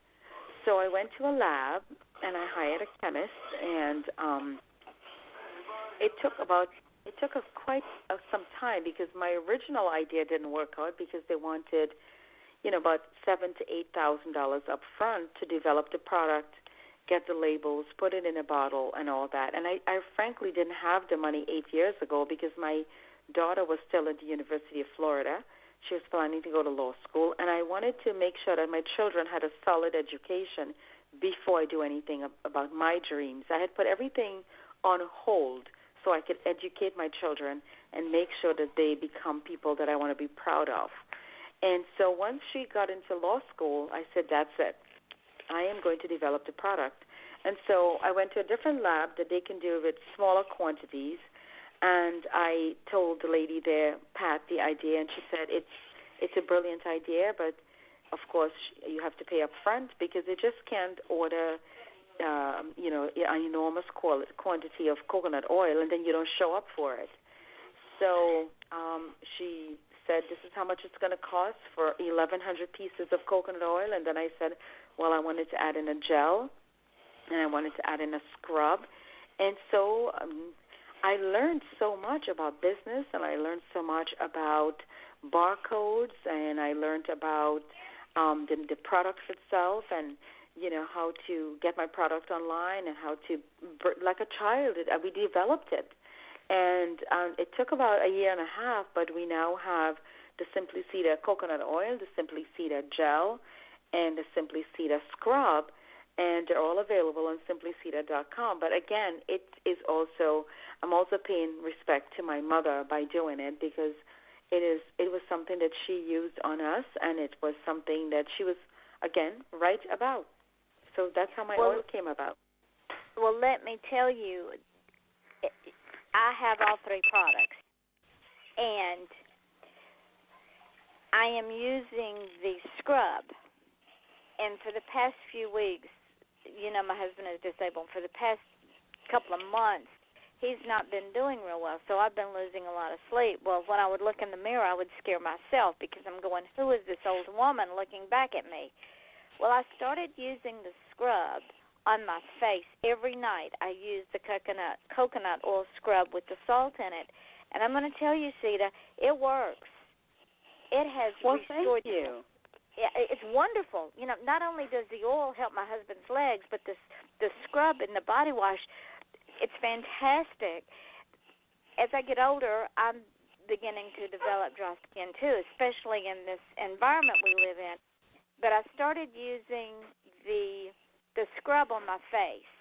So I went to a lab, and I hired a chemist, and it took us quite some time, because my original idea didn't work out, because they wanted, about $7,000 to $8,000 up front to develop the product, get the labels, put it in a bottle, and all that. And I frankly didn't have the money 8 years ago, because my daughter was still at the University of Florida. She was planning to go to law school, and I wanted to make sure that my children had a solid education before I do anything about my dreams. I had put everything on hold so I could educate my children and make sure that they become people that I want to be proud of. And so once she got into law school, I said, that's it. I am going to develop the product. And so I went to a different lab that they can do with smaller quantities, And I told the lady there, Pat, the idea, and she said it's a brilliant idea, but of course you have to pay up front because they just can't order, an enormous quantity of coconut oil and then you don't show up for it. So she said, this is how much it's going to cost for 1,100 pieces of coconut oil. And then I said, well, I wanted to add in a gel and I wanted to add in a scrub. And so I learned so much about business, and I learned so much about barcodes, and I learned about the products itself, and how to get my product online, and how to, like a child, we developed it. And it took about a year and a half, but we now have the Simply Seeta coconut oil, the Simply Seeta gel, and the Simply Seeta scrub, and they're all available on simplyseeta.com. But again, I'm also paying respect to my mother by doing it, because it was something that she used on us, and it was something that she was, again, right about. So that's how my oil came about. Well, let me tell you, I have all three products, and I am using the scrub. And for the past few weeks, my husband is disabled. For the past couple of months, he's not been doing real well, so I've been losing a lot of sleep. Well, when I would look in the mirror, I would scare myself because I'm going, who is this old woman looking back at me? Well, I started using the scrub on my face every night. I use the coconut oil scrub with the salt in it. And I'm going to tell you, Seeta, it works. It has restored. Thank you. Yeah, it's wonderful. Not only does the oil help my husband's legs, but the scrub and the body wash, it's fantastic. As I get older, I'm beginning to develop dry skin too, especially in this environment we live in. But I started using the scrub on my face,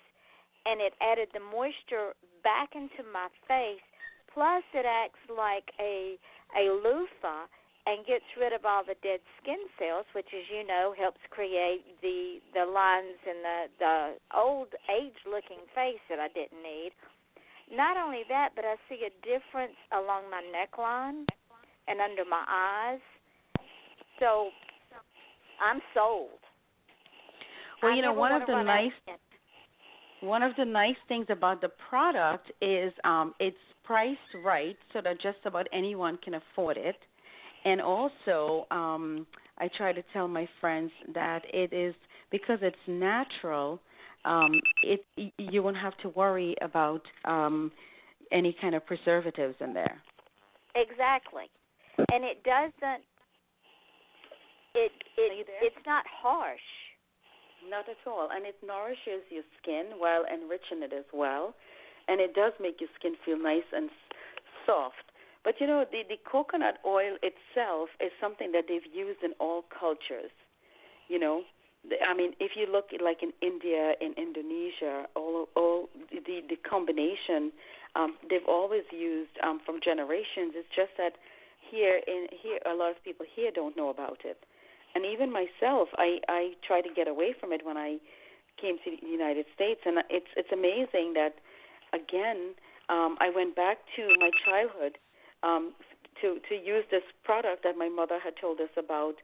and it added the moisture back into my face. Plus, it acts like a loofah and gets rid of all the dead skin cells, which, as you know, helps create the lines in the old age-looking face that I didn't need. Not only that, but I see a difference along my neckline and under my eyes. So I'm sold. Well, one of the nice things about the product is it's priced right so that just about anyone can afford it. And also, I try to tell my friends that it is, because it's natural, you won't have to worry about any kind of preservatives in there. Exactly. And it doesn't, it's not harsh. Not at all. And it nourishes your skin while enriching it as well. And it does make your skin feel nice and soft. But, the coconut oil itself is something that they've used in all cultures, if you look like in India, in Indonesia, all the combination, they've always used from generations. It's just that here a lot of people here don't know about it. And even myself, I try to get away from it when I came to the United States. And it's amazing that, again, I went back to my childhood to use this product that my mother had told us about,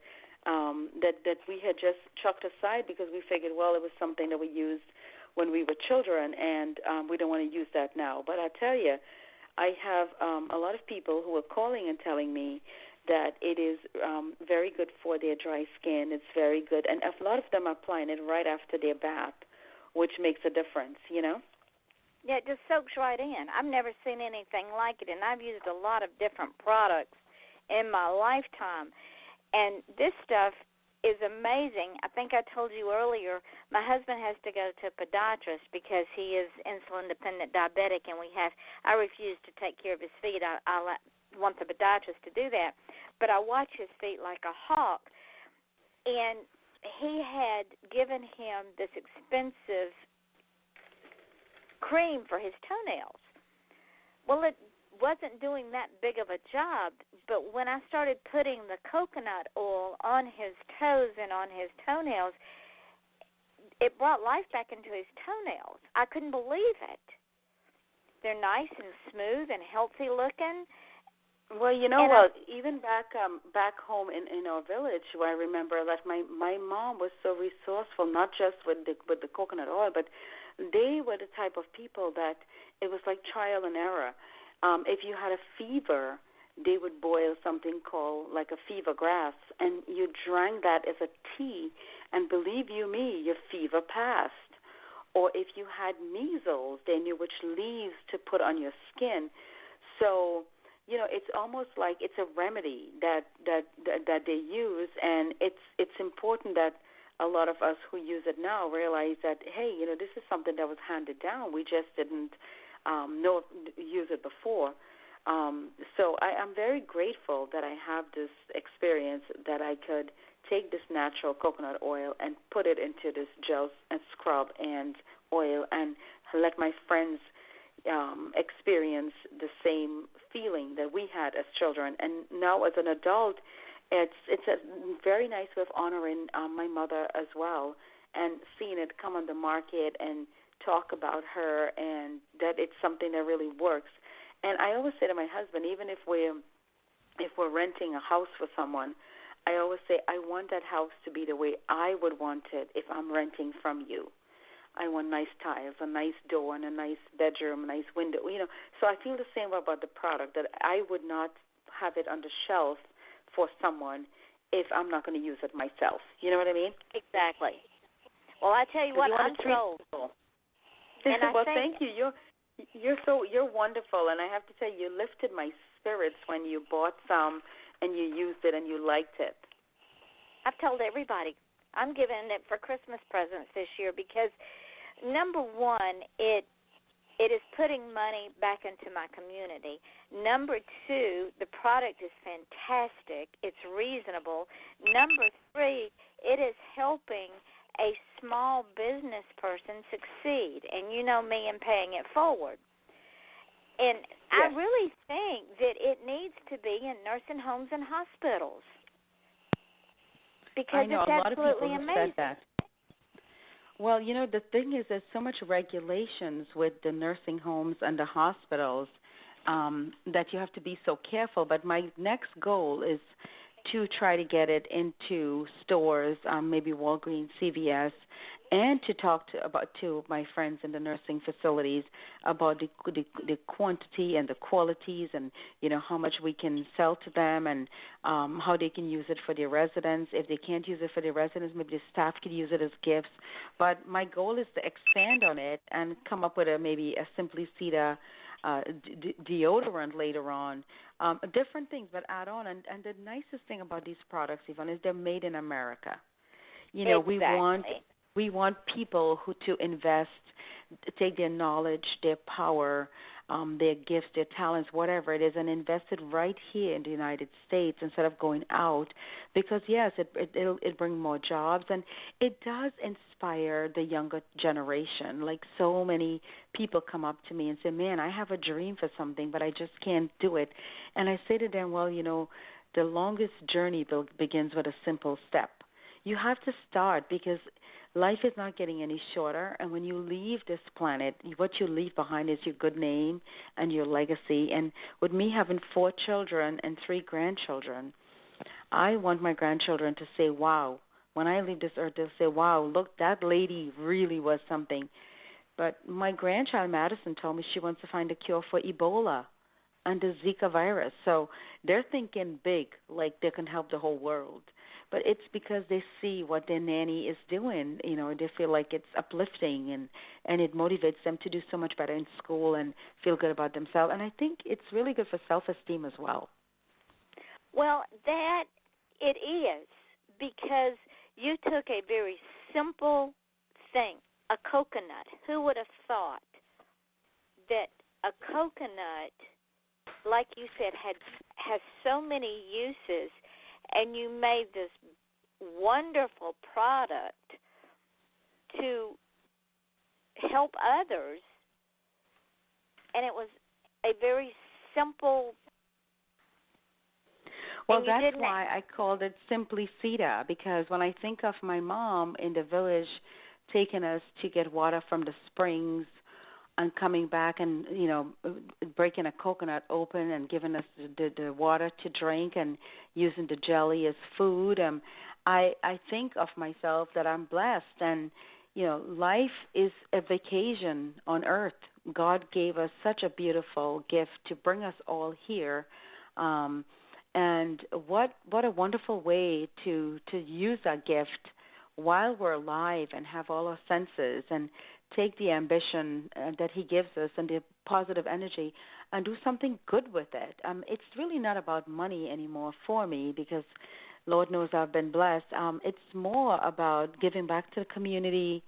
that we had just chucked aside because we figured, well, it was something that we used when we were children, and we don't want to use that now. But I tell you, I have a lot of people who are calling and telling me that it is very good for their dry skin. It's very good. And a lot of them are applying it right after their bath, which makes a difference, Yeah, it just soaks right in. I've never seen anything like it, and I've used a lot of different products in my lifetime. And this stuff is amazing. I think I told you earlier, my husband has to go to a podiatrist because he is insulin-dependent diabetic, and I refuse to take care of his feet. I want the podiatrist to do that. But I watch his feet like a hawk. And he had given him this expensive cream for his toenails. Well, it wasn't doing that big of a job, but when I started putting the coconut oil on his toes and on his toenails, it brought life back into his toenails. I couldn't believe it. They're nice and smooth and healthy looking. Well, you know what? Even back home in our village, where I remember that my mom was so resourceful, not just with the coconut oil, but they were the type of people that it was like trial and error. If you had a fever, they would boil something called like a fever grass, and you drank that as a tea, and believe you me, your fever passed. Or if you had measles, they knew which leaves to put on your skin. So, you know, it's almost like it's a remedy that they use, and it's important that a lot of us who use it now realize that, hey, you know, this is something that was handed down. We just didn't use it before. So I'm very grateful that I have this experience that I could take this natural coconut oil and put it into this gel and scrub and oil and let my friends experience the same feeling that we had as children. And now as an adult, it's a very nice way of honoring my mother as well, and seeing it come on the market and talk about her, and that it's something that really works. And I always say to my husband, even if we're renting a house for someone, I always say I want that house to be the way I would want it if I'm renting from you. I want nice tiles, a nice door, and a nice bedroom, a nice window. You know, so I feel the same about the product, that I would not have it on the shelf for someone if I'm not going to use it myself. You know what I mean? Exactly. Well, I tell you what, I'm sold. And well, thank you. You're wonderful, and I have to tell you, you lifted my spirits when you bought some and you used it and you liked it. I've told everybody I'm giving it for Christmas presents this year because, number one, it is putting money back into my community. Number two, the product is fantastic. It's reasonable. Number three, it is helping a small business person succeed. And you know me and paying it forward. And yes. I really think that it needs to be in nursing homes and hospitals. Because I know it's a lot of absolutely people have amazing. said that. Well, you know, the thing is there's so much regulations with the nursing homes and the hospitals that you have to be so careful. But my next goal is to try to get it into stores, maybe Walgreens, CVS, and to talk to my friends in the nursing facilities about the quantity and the qualities, and you know how much we can sell to them, and how they can use it for their residents. If they can't use it for their residents, maybe the staff could use it as gifts. But my goal is to expand on it and come up with maybe a Simply Seeta deodorant later on. Different things, but add on. And the nicest thing about these products, Yvonne, is they're made in America. You know, exactly. we want people to invest, take their knowledge, their power, their gifts, their talents, whatever it is, and invest it right here in the United States instead of going out. Because yes, it'll bring more jobs, and it does inspire the younger generation. Like so many people come up to me and say, "Man, I have a dream for something, but I just can't do it." And I say to them, "Well, you know, the longest journey begins with a simple step. You have to start because life is not getting any shorter, and when you leave this planet, what you leave behind is your good name and your legacy." And with me having 4 children and 3 grandchildren, I want my grandchildren to say, wow, when I leave this earth, they'll say, wow, look, that lady really was something. But my grandchild, Madison, told me she wants to find a cure for Ebola and the Zika virus. So they're thinking big, like they can help the whole world. But it's because they see what their nanny is doing. You know, they feel like it's uplifting, and it motivates them to do so much better in school and feel good about themselves. And I think it's really good for self-esteem as well. Well, that it is, because you took a very simple thing, a coconut. Who would have thought that a coconut, like you said, has so many uses, and you made this wonderful product to help others, and it was a very simple. Well, that's why I called it Simply Seeta, because when I think of my mom in the village taking us to get water from the springs, and coming back and, breaking a coconut open and giving us the water to drink and using the jelly as food. I think of myself that I'm blessed, and life is a vacation on earth. God gave us such a beautiful gift to bring us all here. And what a wonderful way to use that gift while we're alive and have all our senses and take the ambition that He gives us and the positive energy and do something good with it. It's really not about money anymore for me, because Lord knows I've been blessed. It's more about giving back to the community,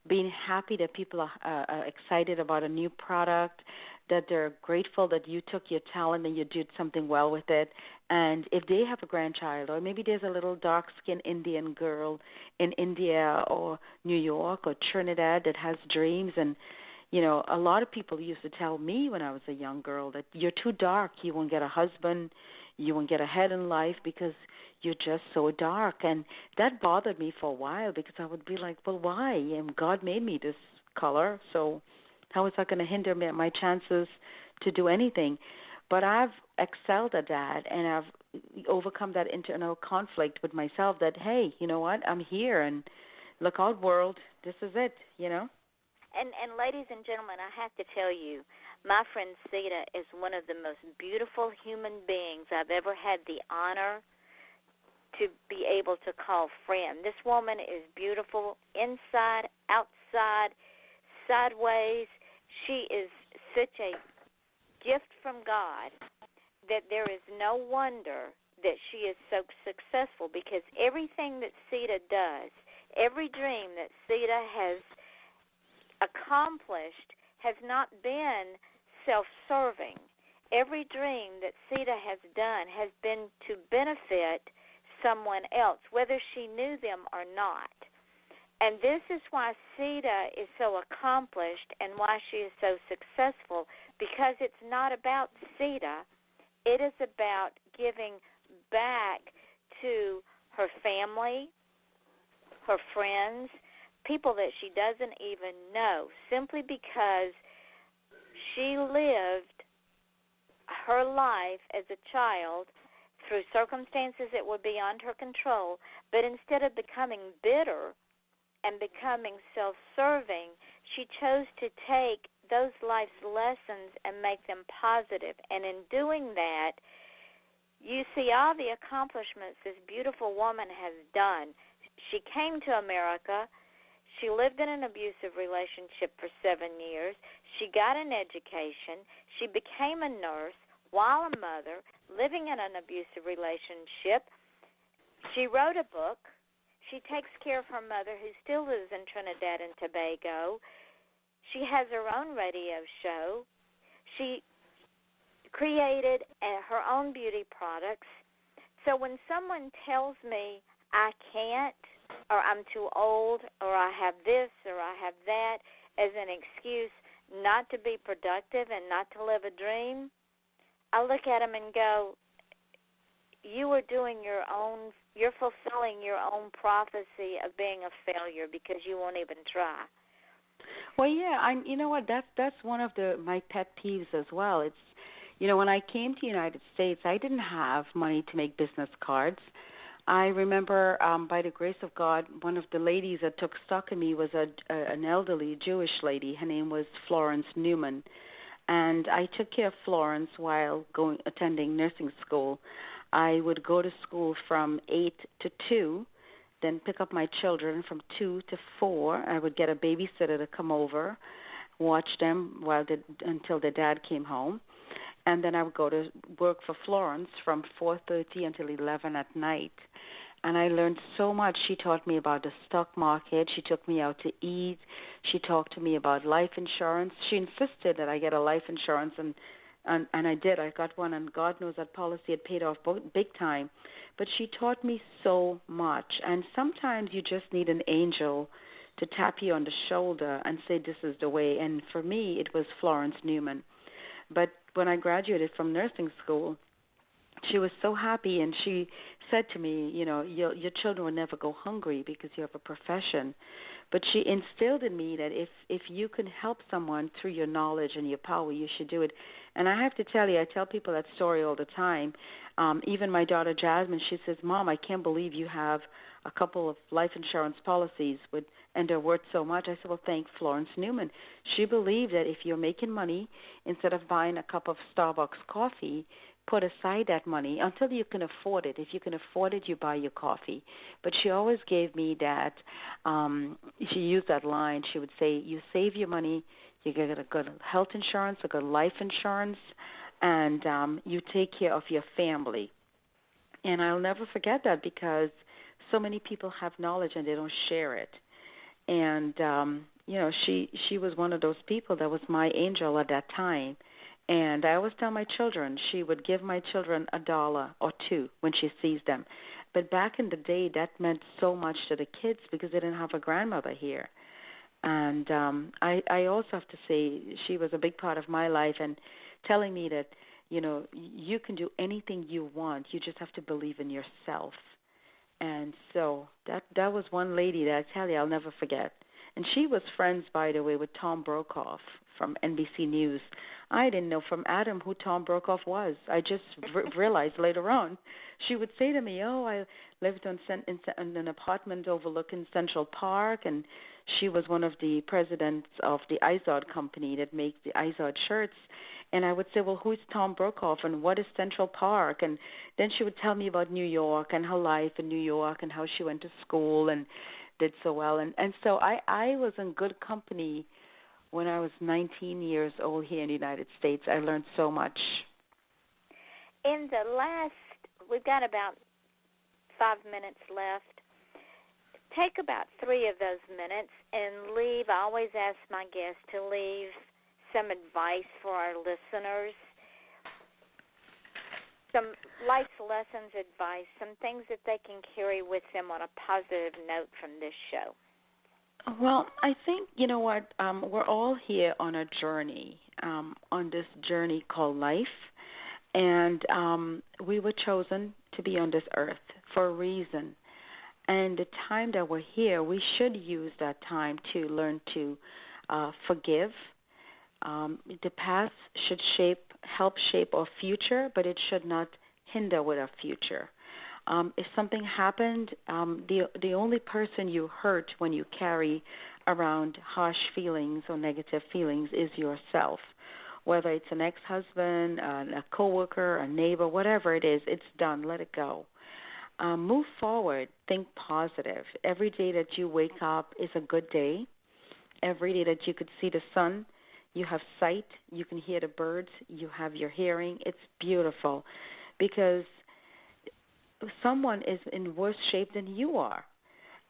being happy that people are excited about a new product, that they're grateful that you took your talent and you did something well with it. And if they have a grandchild, or maybe there's a little dark-skinned Indian girl in India or New York or Trinidad that has dreams, and a lot of people used to tell me when I was a young girl that you're too dark, you won't get a husband, you won't get ahead in life because you're just so dark. And that bothered me for a while, because I would be like, well, why? And God made me this color, so how is that going to hinder my chances to do anything? But I've excelled at that, and I've overcome that internal conflict with myself that, hey, you know what, I'm here, and look out, world, this is it, And ladies and gentlemen, I have to tell you, my friend Seeta is one of the most beautiful human beings I've ever had the honor to be able to call friend. This woman is beautiful inside, outside, sideways. She is such a gift from God that there is no wonder that she is so successful, because everything that Seeta does, every dream that Seeta has accomplished has not been self-serving. Every dream that Seeta has done has been to benefit someone else, whether she knew them or not. And this is why Seeta is so accomplished and why she is so successful, because it's not about Seeta. It is about giving back to her family, her friends, people that she doesn't even know, simply because she lived her life as a child through circumstances that were beyond her control, but instead of becoming bitter and becoming self-serving, she chose to take those life's lessons and make them positive. And in doing that, you see all the accomplishments this beautiful woman has done. She came to America. She lived in an abusive relationship for 7 years. She got an education. She became a nurse while a mother, living in an abusive relationship. She wrote a book. She takes care of her mother, who still lives in Trinidad and Tobago. She has her own radio show. She created her own beauty products. So when someone tells me I can't, or I'm too old, or I have this, or I have that, as an excuse not to be productive and not to live a dream, I look at them and go, you are doing you're fulfilling your own prophecy of being a failure, because you won't even try. Well, yeah, you know what? That's one of my pet peeves as well. It's, when I came to the United States, I didn't have money to make business cards. I remember, by the grace of God, one of the ladies that took stock in me was an elderly Jewish lady. Her name was Florence Newman, and I took care of Florence while attending nursing school. I would go to school from 8 to 2, then pick up my children from 2 to 4. I would get a babysitter to come over, watch them until their dad came home. And then I would go to work for Florence from 4:30 until 11 at night. And I learned so much. She taught me about the stock market. She took me out to eat. She talked to me about life insurance. She insisted that I get a life insurance, and I did. I got one, and God knows that policy had paid off big time. But she taught me so much. And sometimes you just need an angel to tap you on the shoulder and say, this is the way. And for me, it was Florence Newman. But when I graduated from nursing school, she was so happy, and she said to me, your children will never go hungry because you have a profession. But she instilled in me that if you can help someone through your knowledge and your power, you should do it. And I have to tell you, I tell people that story all the time. Even my daughter Jasmine, she says, "Mom, I can't believe you have a couple of life insurance policies and they're worth so much." I said, "Well, thank Florence Newman. She believed that if you're making money, instead of buying a cup of Starbucks coffee, put aside that money until you can afford it. If you can afford it, you buy your coffee." But she always gave me that, she used that line. She would say, "You save your money, you get a good health insurance, a good life insurance, and you take care of your family." And I'll never forget that because so many people have knowledge and they don't share it. And, she was one of those people that was my angel at that time. And I always tell my children, she would give my children $1 or $2 when she sees them. But back in the day, that meant so much to the kids because they didn't have a grandmother here. And I also have to say she was a big part of my life and telling me that, you can do anything you want. You just have to believe in yourself. And so that was one lady that I tell you I'll never forget. And she was friends, by the way, with Tom Brokaw from NBC News. I didn't know from Adam who Tom Brokaw was. I just realized later on. She would say to me, "Oh, I lived in an apartment overlooking Central Park," and she was one of the presidents of the Izod company that makes the Izod shirts. And I would say, "Well, who's Tom Brokaw and what is Central Park?" And then she would tell me about New York and her life in New York and how she went to school and did so well. And so I was in good company when I was 19 years old here in the United States. I learned so much. We've got about 5 minutes left. Take about 3 of those minutes and leave. I always ask my guests to leave some advice for our listeners, some life lessons advice, some things that they can carry with them on a positive note from this show. Well, I think, you know what, we're all here on a journey, on this journey called life, and we were chosen to be on this earth for a reason. And the time that we're here, we should use that time to learn to forgive. The past should help shape our future, but it should not hinder with our future. If something happened, the only person you hurt when you carry around harsh feelings or negative feelings is yourself. Whether it's an ex-husband, a coworker, a neighbor, whatever it is, it's done. Let it go. Move forward. Think positive. Every day that you wake up is a good day. Every day that you could see the sun, you have sight, you can hear the birds, you have your hearing. It's beautiful because someone is in worse shape than you are.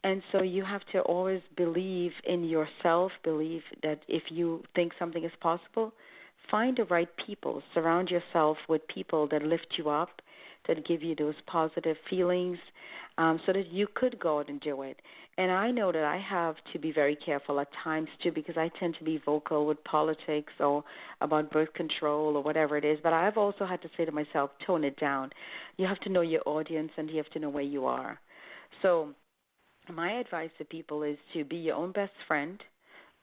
And so you have to always believe in yourself, believe that if you think something is possible, find the right people. Surround yourself with people that lift you up, that give you those positive feelings, so that you could go out and do it. And I know that I have to be very careful at times, too, because I tend to be vocal with politics or about birth control or whatever it is. But I've also had to say to myself, tone it down. You have to know your audience and you have to know where you are. So my advice to people is to be your own best friend.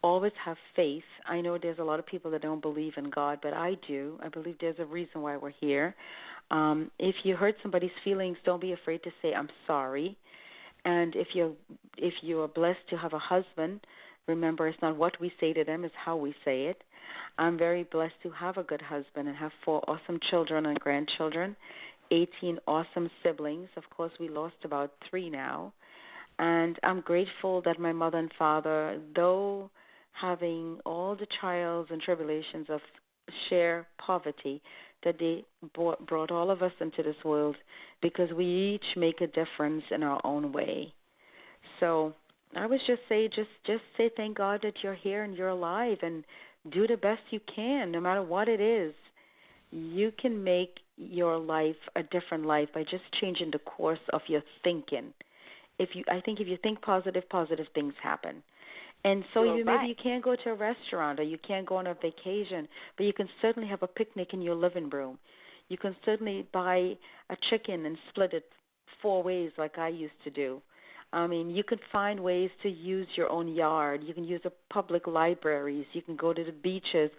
Always have faith. I know there's a lot of people that don't believe in God, but I do. I believe there's a reason why we're here. If you hurt somebody's feelings, don't be afraid to say, "I'm sorry." And if you are blessed to have a husband, remember it's not what we say to them, it's how we say it. I'm very blessed to have a good husband and have 4 awesome children and grandchildren, 18 awesome siblings. Of course, we lost about 3 now. And I'm grateful that my mother and father, though having all the trials and tribulations of sheer poverty, that they brought all of us into this world because we each make a difference in our own way. So I would just say thank God that you're here and you're alive, and do the best you can, no matter what it is. You can make your life a different life by just changing the course of your thinking. I think if you think positive, positive things happen. And so maybe you can't go to a restaurant or you can't go on a vacation, but you can certainly have a picnic in your living room. You can certainly buy a chicken and split it 4 ways like I used to do. I mean, you can find ways to use your own yard. You can use the public libraries. You can go to the beaches.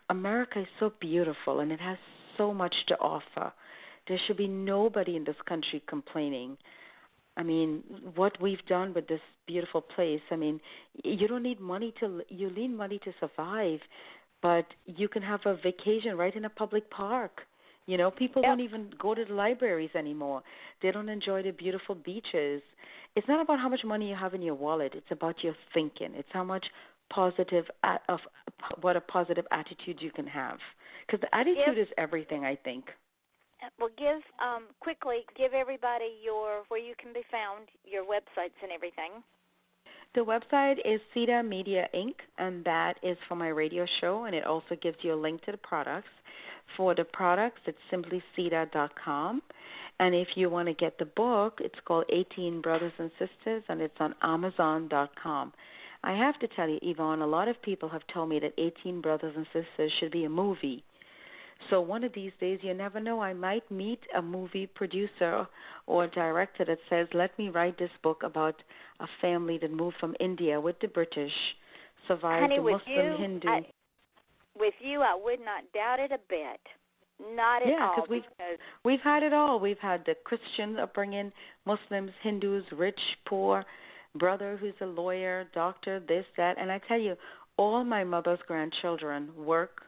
America is so beautiful, and it has so much to offer. There should be nobody in this country complaining. I mean, what we've done with this beautiful place. I mean, you don't need money you need money to survive, but you can have a vacation right in a public park. You know, people don't even go to the libraries anymore. They don't enjoy the beautiful beaches. It's not about how much money you have in your wallet. It's about your thinking. It's how much what a positive attitude you can have. Because the attitude is everything, I think. Well, give everybody where you can be found, your websites and everything. The website is Seeta Media Inc., and that is for my radio show, and it also gives you a link to the products. For the products, it's simply Seeta.com. And if you want to get the book, it's called 18 Brothers and Sisters, and it's on Amazon.com. I have to tell you, Yvonne, a lot of people have told me that 18 Brothers and Sisters should be a movie. So one of these days, you never know, I might meet a movie producer or director that says, let me write this book about a family that moved from India with the British, survived the Muslim Hindu. With you, I would not doubt it a bit. Not at all. Yeah, because we've had it all. We've had the Christian upbringing, Muslims, Hindus, rich, poor, brother who's a lawyer, doctor, this, that. And I tell you, all my mother's grandchildren work.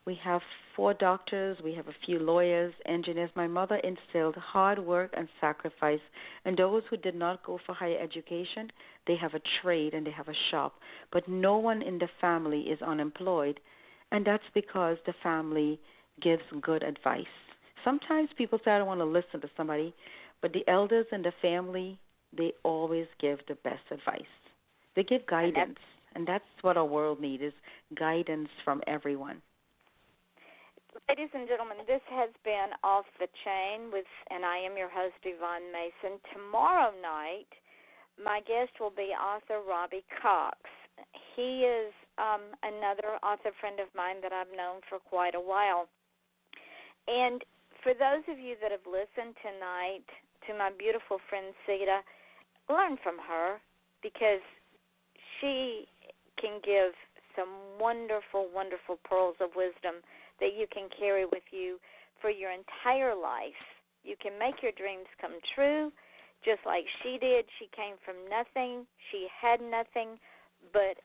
We have 4 doctors. We have a few lawyers, engineers. My mother instilled hard work and sacrifice. And those who did not go for higher education, they have a trade and they have a shop. But no one in the family is unemployed. And that's because the family gives good advice. Sometimes people say, I don't want to listen to somebody, but the elders in the family, they always give the best advice. They give guidance, and that's what our world needs, is guidance from everyone. Ladies and gentlemen, this has been Off the Chain, and I am your host, Yvonne Mason. Tomorrow night, my guest will be author Robbie Cox. He is another author friend of mine that I've known for quite a while. And for those of you that have listened tonight to my beautiful friend Seeta, learn from her, because she can give some wonderful, wonderful pearls of wisdom that you can carry with you for your entire life. You can make your dreams come true, just like she did. She came from nothing. She had nothing but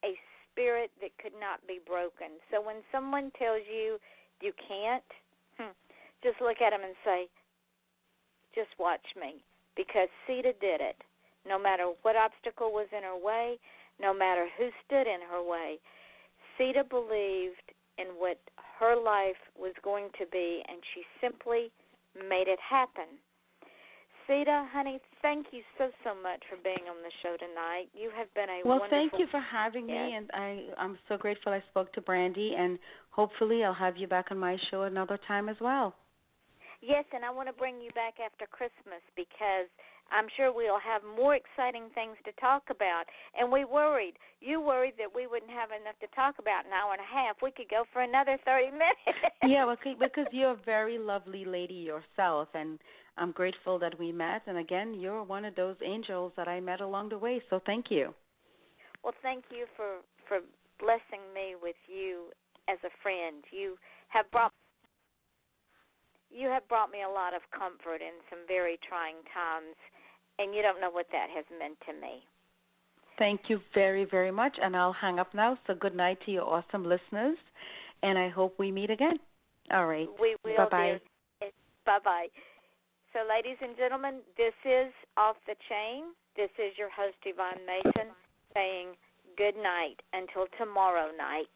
a spirit that could not be broken. So when someone tells you you can't, just look at them and say, just watch me, because Seeta did it. No matter what obstacle was in her way, no matter who stood in her way, Seeta believed in what her life was going to be, and she simply made it happen. Seeta, honey, thank you so much for being on the show tonight. You have been a wonderful... Well, thank you for having me, and I'm so grateful I spoke to Brandy, and hopefully I'll have you back on my show another time as well. Yes, and I want to bring you back after Christmas, because I'm sure we'll have more exciting things to talk about. And you worried that we wouldn't have enough to talk about in an hour and a half. We could go for another 30 minutes. Yeah, well, because you're a very lovely lady yourself, and I'm grateful that we met. And again, you're one of those angels that I met along the way, so thank you. Well, thank you for blessing me with you as a friend. You have brought me a lot of comfort in some very trying times, and you don't know what that has meant to me. Thank you very, very much, and I'll hang up now. So good night to your awesome listeners, and I hope we meet again. All right. We will. Bye-bye. Bye-bye. So, ladies and gentlemen, this is Off the Chain. This is your host, Yvonne Mason, saying good night until tomorrow night.